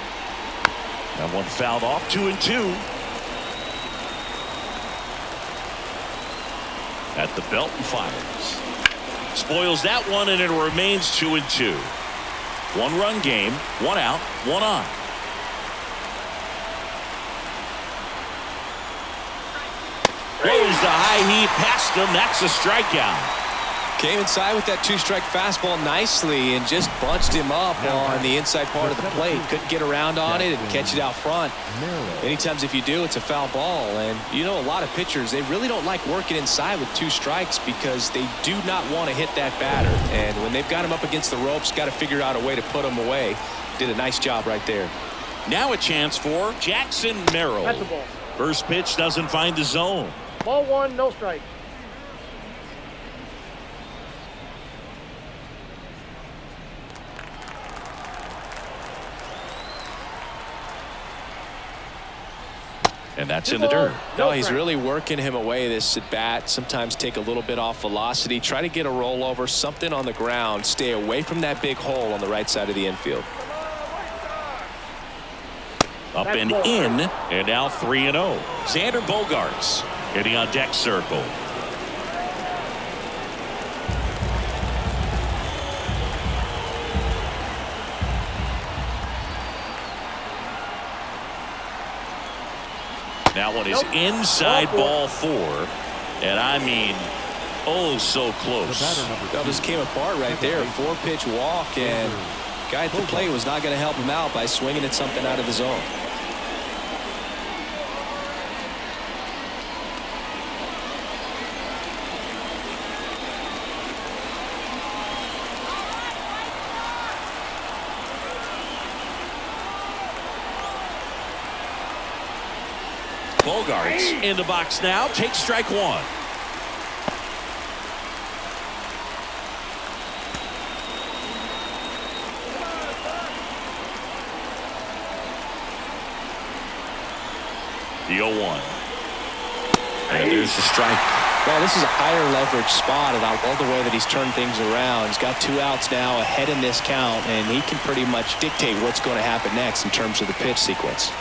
That one fouled off. 2-2. At the belt and fires. Spoils that one, and it remains 2-2. One-run game, one out, one on. Goes the high heat past him. That's a strikeout. Came inside with that two-strike fastball nicely and just bunched him up on the inside part of the plate. Couldn't get around on it and catch it out front. Many times if you do, it's a foul ball. And you know, a lot of pitchers, they really don't like working inside with two strikes because they do not want to hit that batter. And when they've got him up against the ropes, got to figure out a way to put him away. Did a nice job right there. Now a chance for Jackson Merrill. That's a ball. First pitch doesn't find the zone. Ball one, no strike. And that's in the dirt. No, he's really working him away this at bat. Sometimes take a little bit off velocity. Try to get a rollover, something on the ground. Stay away from that big hole on the right side of the infield. Up and in, and now 3-0. Xander Bogaerts hitting on deck circle. That one is inside ball four, and I mean, oh, so close. That just came apart right there. 4-pitch walk, and guy at the plate was not going to help him out by swinging at something out of the zone. Bogaerts in the box now. Takes strike one. The 0-1. And there's the strike. Well, this is a higher leverage spot, and I love the way that he's turned things around. He's got 2 outs now ahead in this count, and he can pretty much dictate what's going to happen next in terms of the pitch sequence.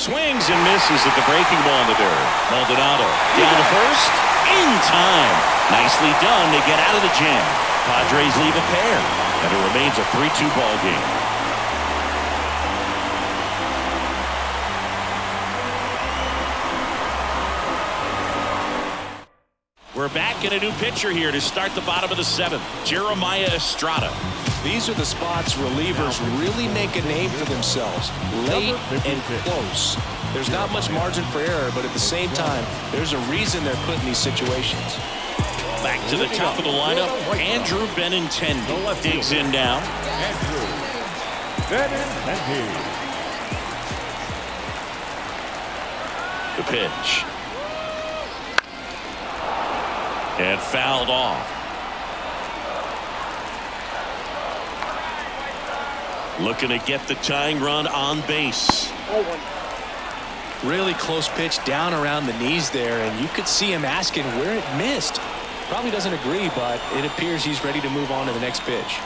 Swings and misses at the breaking ball in the dirt. Maldonado down to first. In time. Nicely done. They get out of the jam. Padres leave a pair. And it remains a 3-2 ball game. We're back in a new pitcher here to start the bottom of the 7th. Jeremiah Estrada. These are the spots relievers really make a name for themselves. Late and close. There's not much margin for error, but at the same time, there's a reason they're put in these situations. Back to the top of the lineup. Andrew Benintendi digs in now. Andrew Benintendi. The pitch. And fouled off. Looking to get the tying run on base. Really close pitch down around the knees there, and you could see him asking where it missed. Probably doesn't agree, but it appears he's ready to move on to the next pitch.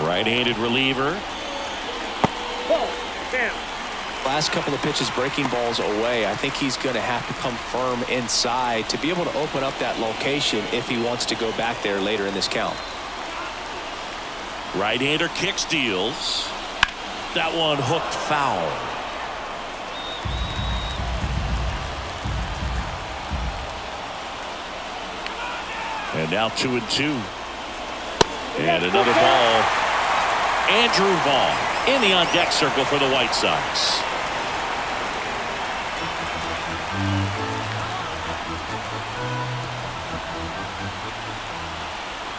Right-handed reliever. Ball, 10. Last couple of pitches breaking balls away. I think he's going to have to come firm inside to be able to open up that location if he wants to go back there later in this count. Right-hander kicks, deals. That one hooked foul. And now 2-2. And another ball. Andrew Vaughn in the on-deck circle for the White Sox.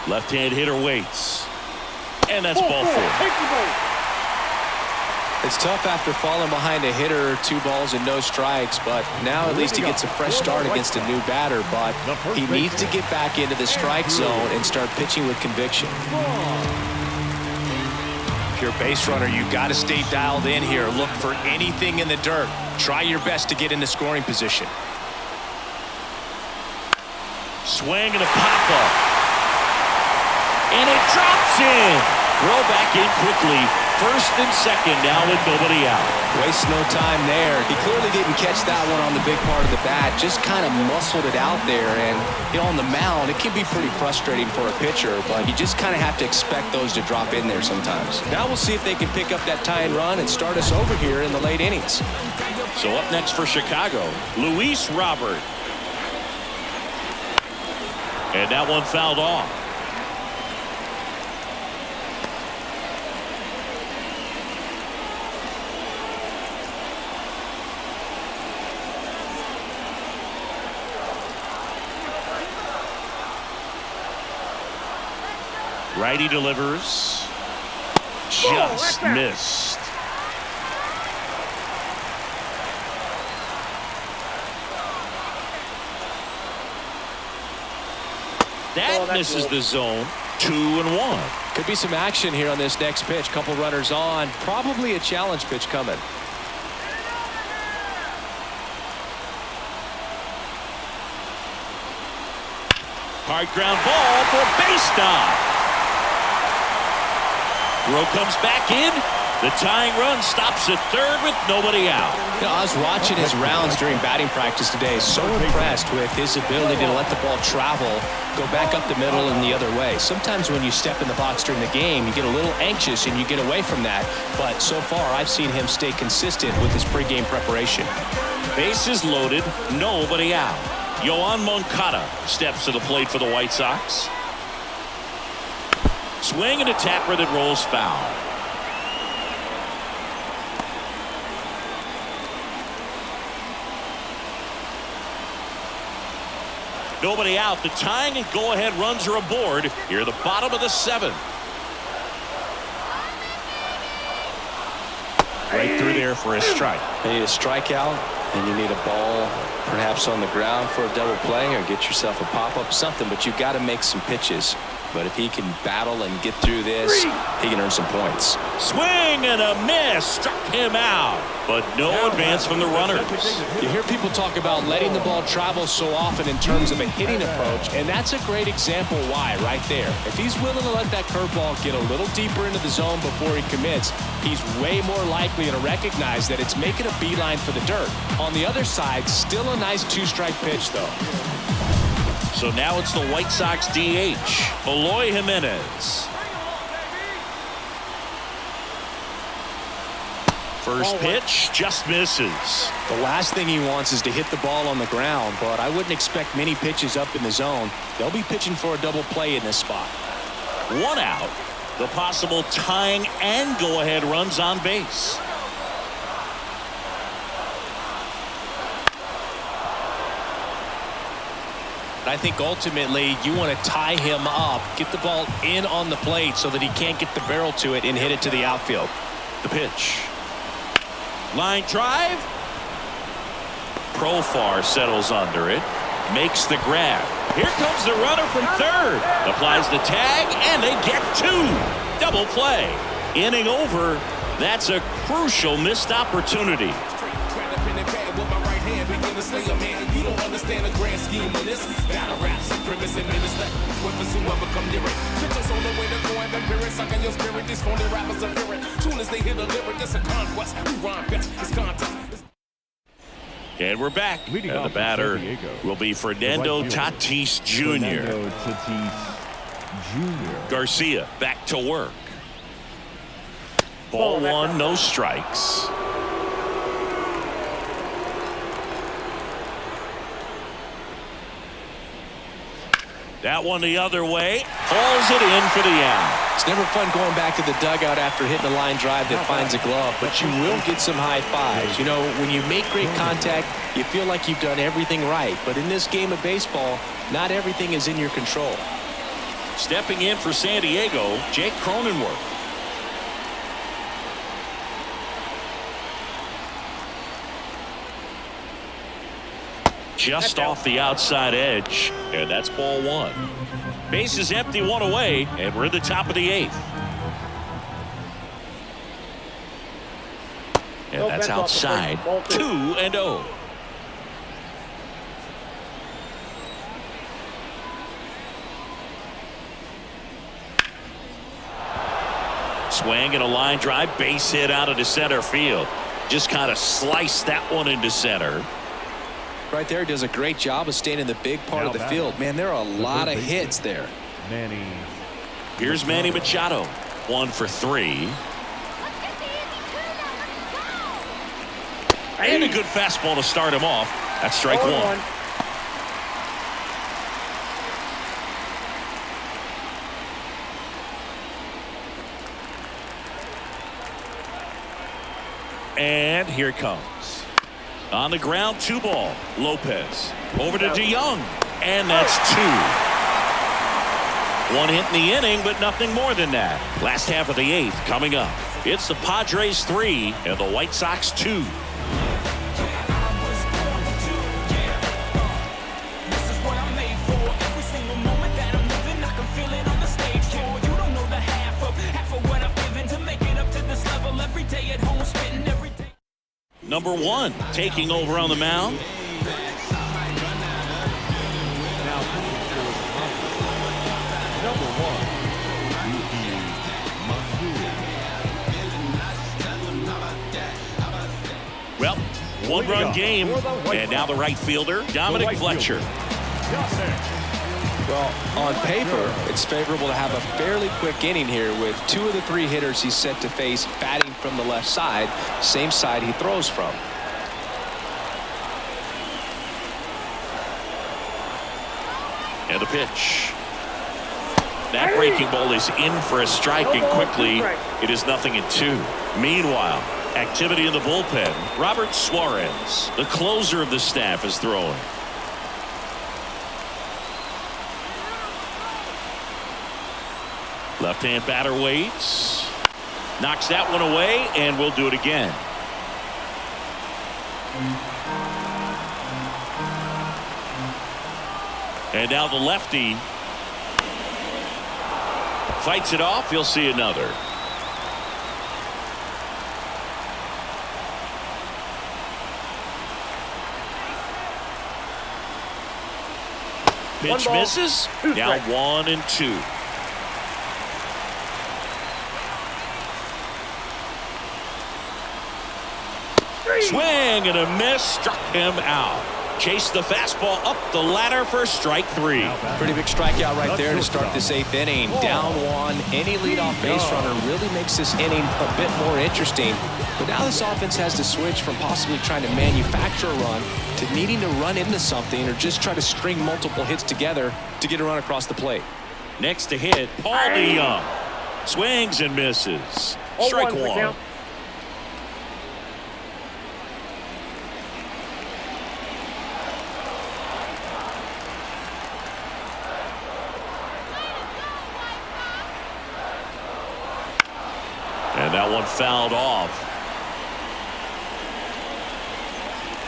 Left-hand hitter waits. And that's ball 4. It's tough after falling behind a hitter, 2 balls and no strikes, but now at least he gets a fresh start against a new batter, but he needs to get back into the strike zone and start pitching with conviction. If you're a base runner, you got to stay dialed in here. Look for anything in the dirt. Try your best to get into scoring position. Swing and a pop-up. And it drops in. Throw back in quickly. First and second now with nobody out. Waste no time there. He clearly didn't catch that one on the big part of the bat. Just kind of muscled it out there. And, you know, on the mound, it can be pretty frustrating for a pitcher, but you just kind of have to expect those to drop in there sometimes. Now we'll see if they can pick up that tying run and start us over here in the late innings. So up next for Chicago, Luis Robert. And that one fouled off. Righty delivers. Just missed. That misses the zone. 2-1. Could be some action here on this next pitch. Couple runners on. Probably a challenge pitch coming. Hard ground ball for a base knock. Throw comes back in. The tying run stops at third with nobody out. You know, I was watching his rounds during batting practice today. So impressed with his ability to let the ball travel, go back up the middle and the other way. Sometimes when you step in the box during the game, you get a little anxious and you get away from that. But so far, I've seen him stay consistent with his pregame preparation. Bases loaded, nobody out. Yoan Moncada steps to the plate for the White Sox. Swing and a tapper that rolls foul. Nobody out. The tying and go-ahead runs are aboard here at the bottom of the 7th. Right through there for a strike. You need a strikeout, and you need a ball perhaps on the ground for a double play, or get yourself a pop-up, something, but you've got to make some pitches. But if he can battle and get through this, he can earn some points. Swing and a miss. Struck him out. But no advance from the runners. You hear people talk about letting the ball travel so often in terms of a hitting approach, and that's a great example why right there. If he's willing to let that curveball get a little deeper into the zone before he commits, he's way more likely to recognize that it's making a beeline for the dirt. On the other side, still a nice 2-strike pitch, though. So now it's the White Sox DH, Eloy Jimenez. First pitch just misses. The last thing he wants is to hit the ball on the ground, but I wouldn't expect many pitches up in the zone. They'll be pitching for a double play in this spot. 1 out. The possible tying and go-ahead runs on base. I think ultimately you want to tie him up, get the ball in on the plate so that he can't get the barrel to it and hit it to the outfield. The pitch. Line drive. Profar settles under it. Makes the grab. Here comes the runner from third. Applies the tag, and they get 2. Double play. Inning over. That's a crucial missed opportunity. slay a man, and you don't understand the grand scheme of this. Battle rap, supremacy, minister, weapons whoever come near it. Pictures on the way to go and the mirror, sucking your spirit. These phony rappers are fearing. Soon as they hear the lyric, it's a conquest. We rhyme best, it's contest. And we're back. Leading And the off for batter San Diego, will be Fernando the right fielder, Tatis Jr. Fernando Tatis Jr. Garcia back to work. Ball one, no strikes. That one the other way. Hauls it in for the out. It's never fun going back to the dugout after hitting a line drive that finds a glove, but you will get some high fives. You know, when you make great contact, you feel like you've done everything right. But in this game of baseball, not everything is in your control. Stepping in for San Diego, Jake Cronenworth. Just off the outside edge, and that's ball one. Base is empty, one away, and we're at the top of the eighth. And that's outside. 2-0. Swing and a line drive, base hit out into center field. Just kind of sliced that one into center. Right there, does a great job of staying in the big part of the field. Man, there are a lot of hits there. Manny. Here's Manny Machado. 1 for 3. And a good fastball to start him off. That's strike one. And here it comes. On the ground, 2 ball. Lopez over to DeYoung, and that's 2. 1 hit in the inning, but nothing more than that. Last half of the 8th coming up. It's the Padres 3 and the White Sox 2. Number 1 taking over on the mound. Number 1. Well, 1-run game, and now the right fielder, Dominic Fletcher. Well, on paper, it's favorable to have a fairly quick inning here with 2 of the 3 hitters he's set to face batting from the left side, same side he throws from. And the pitch. That breaking ball is in for a strike, and quickly it is 0-2. Meanwhile, activity in the bullpen. Robert Suarez, the closer of the staff, is throwing. Left-hand batter waits. Knocks that one away, and we'll do it again. And now the lefty fights it off. You'll see another. Pitch misses. Now 1-2. Swing and a miss, struck him out. Chased the fastball up the ladder for strike 3. Pretty big strikeout right there to start this 8th inning. Down 1. Any leadoff base runner really makes this inning a bit more interesting. But now this offense has to switch from possibly trying to manufacture a run to needing to run into something or just try to string multiple hits together to get a run across the plate. Next to hit, Paul DeYoung. Swings and misses. Strike 1. And that one fouled off.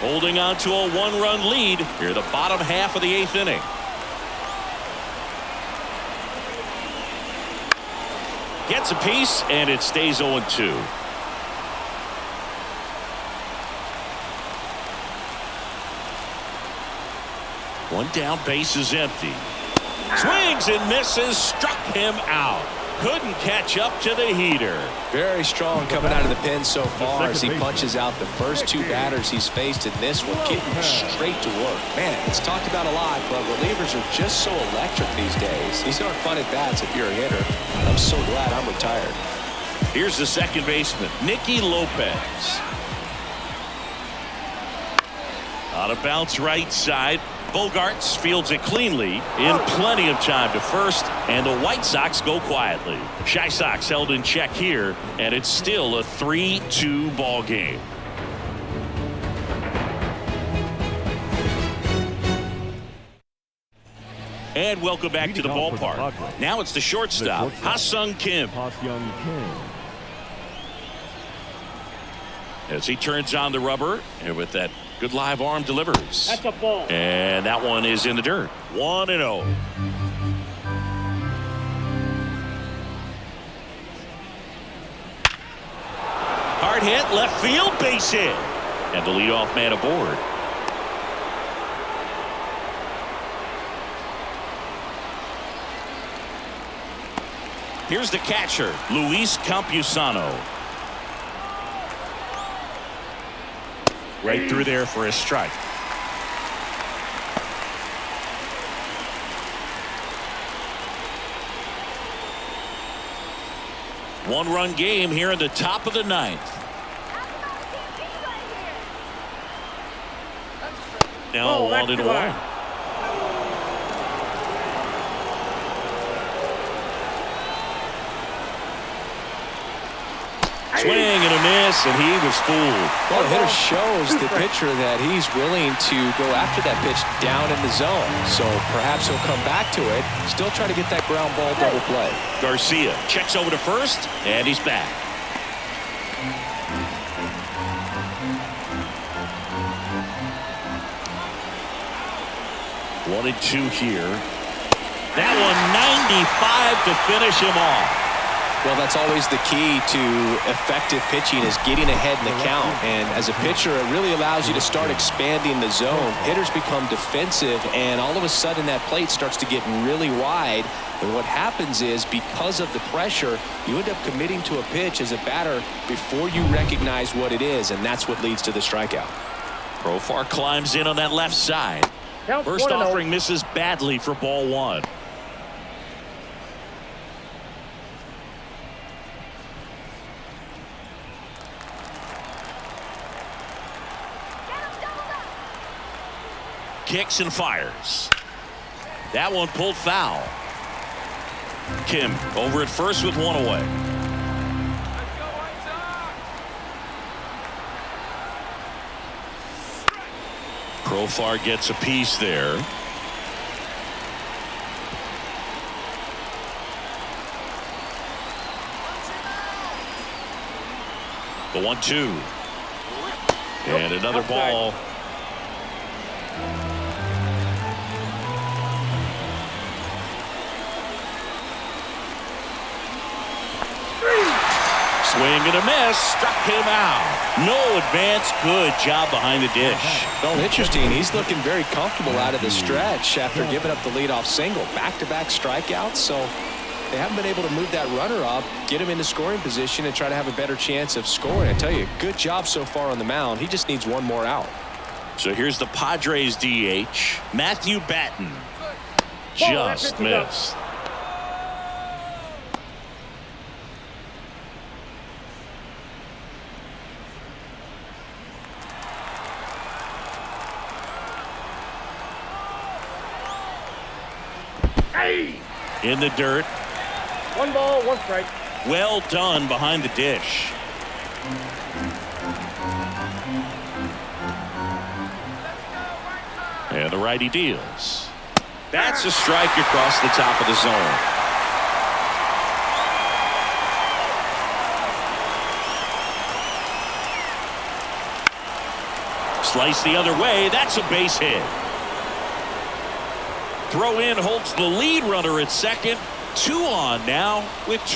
Holding on to a 1-run lead here, the bottom half of the 8th inning. Gets a piece, and it stays 0-2. One down, base is empty. Swings and misses, struck him out. Couldn't catch up to the heater. Very strong coming out of the pen so far as he punches out the first two batters he's faced in this one, getting straight to work. Man, it's talked about a lot, but relievers are just so electric these days. These aren't fun at bats if you're a hitter. I'm so glad I'm retired. Here's the second baseman, Nicky Lopez. On a bounce right side. Bogarts fields it cleanly in plenty of time to first, and the White Sox go quietly. Chi Sox held in check here, and it's still a 3-2 ball game. And welcome back to the ballpark. Now it's the shortstop, Ha-Sung Kim. As he turns on the rubber, and with that good live arm delivers. That's a ball. And that one is in the dirt. 1-0. Hard hit, left field, base hit. And the leadoff man aboard. Here's the catcher, Luis Campusano. Right through there for a strike. One-run game here in the top of the ninth. Now 1-1. Swing and a miss, and he was fooled. Well, the hitter shows the pitcher that he's willing to go after that pitch down in the zone. So perhaps he'll come back to it, still try to get that ground ball double play. Garcia checks over to first, and he's back. One and two here. That one 95 to finish him off. Well, that's always the key to effective pitching is getting ahead in the count. And as a pitcher, it really allows you to start expanding the zone. Hitters become defensive, and all of a sudden that plate starts to get really wide. And what happens is, because of the pressure, you end up committing to a pitch as a batter before you recognize what it is, and that's what leads to the strikeout. Profar climbs in on that left side. First offering misses badly for ball one. Kicks and fires. That one pulled foul. Kim over at first with one away. Profar gets a piece there. The 1-2. And another ball. Swing and a miss, struck him out. No advance, good job behind the dish. Well, interesting. He's looking very comfortable out of the stretch after giving up the leadoff single. Back-to-back strikeouts, so they haven't been able to move that runner up, get him into scoring position, and try to have a better chance of scoring. I tell you, good job so far on the mound. He just needs one more out. So here's the Padres DH, Matthew Batten. Just missed. In the dirt. 1 ball, 1 strike. Well done behind the dish. And the righty deals. That's a strike across the top of the zone. Slice the other way. That's a base hit. Throw in holds the lead runner at second. 2 on now with 2.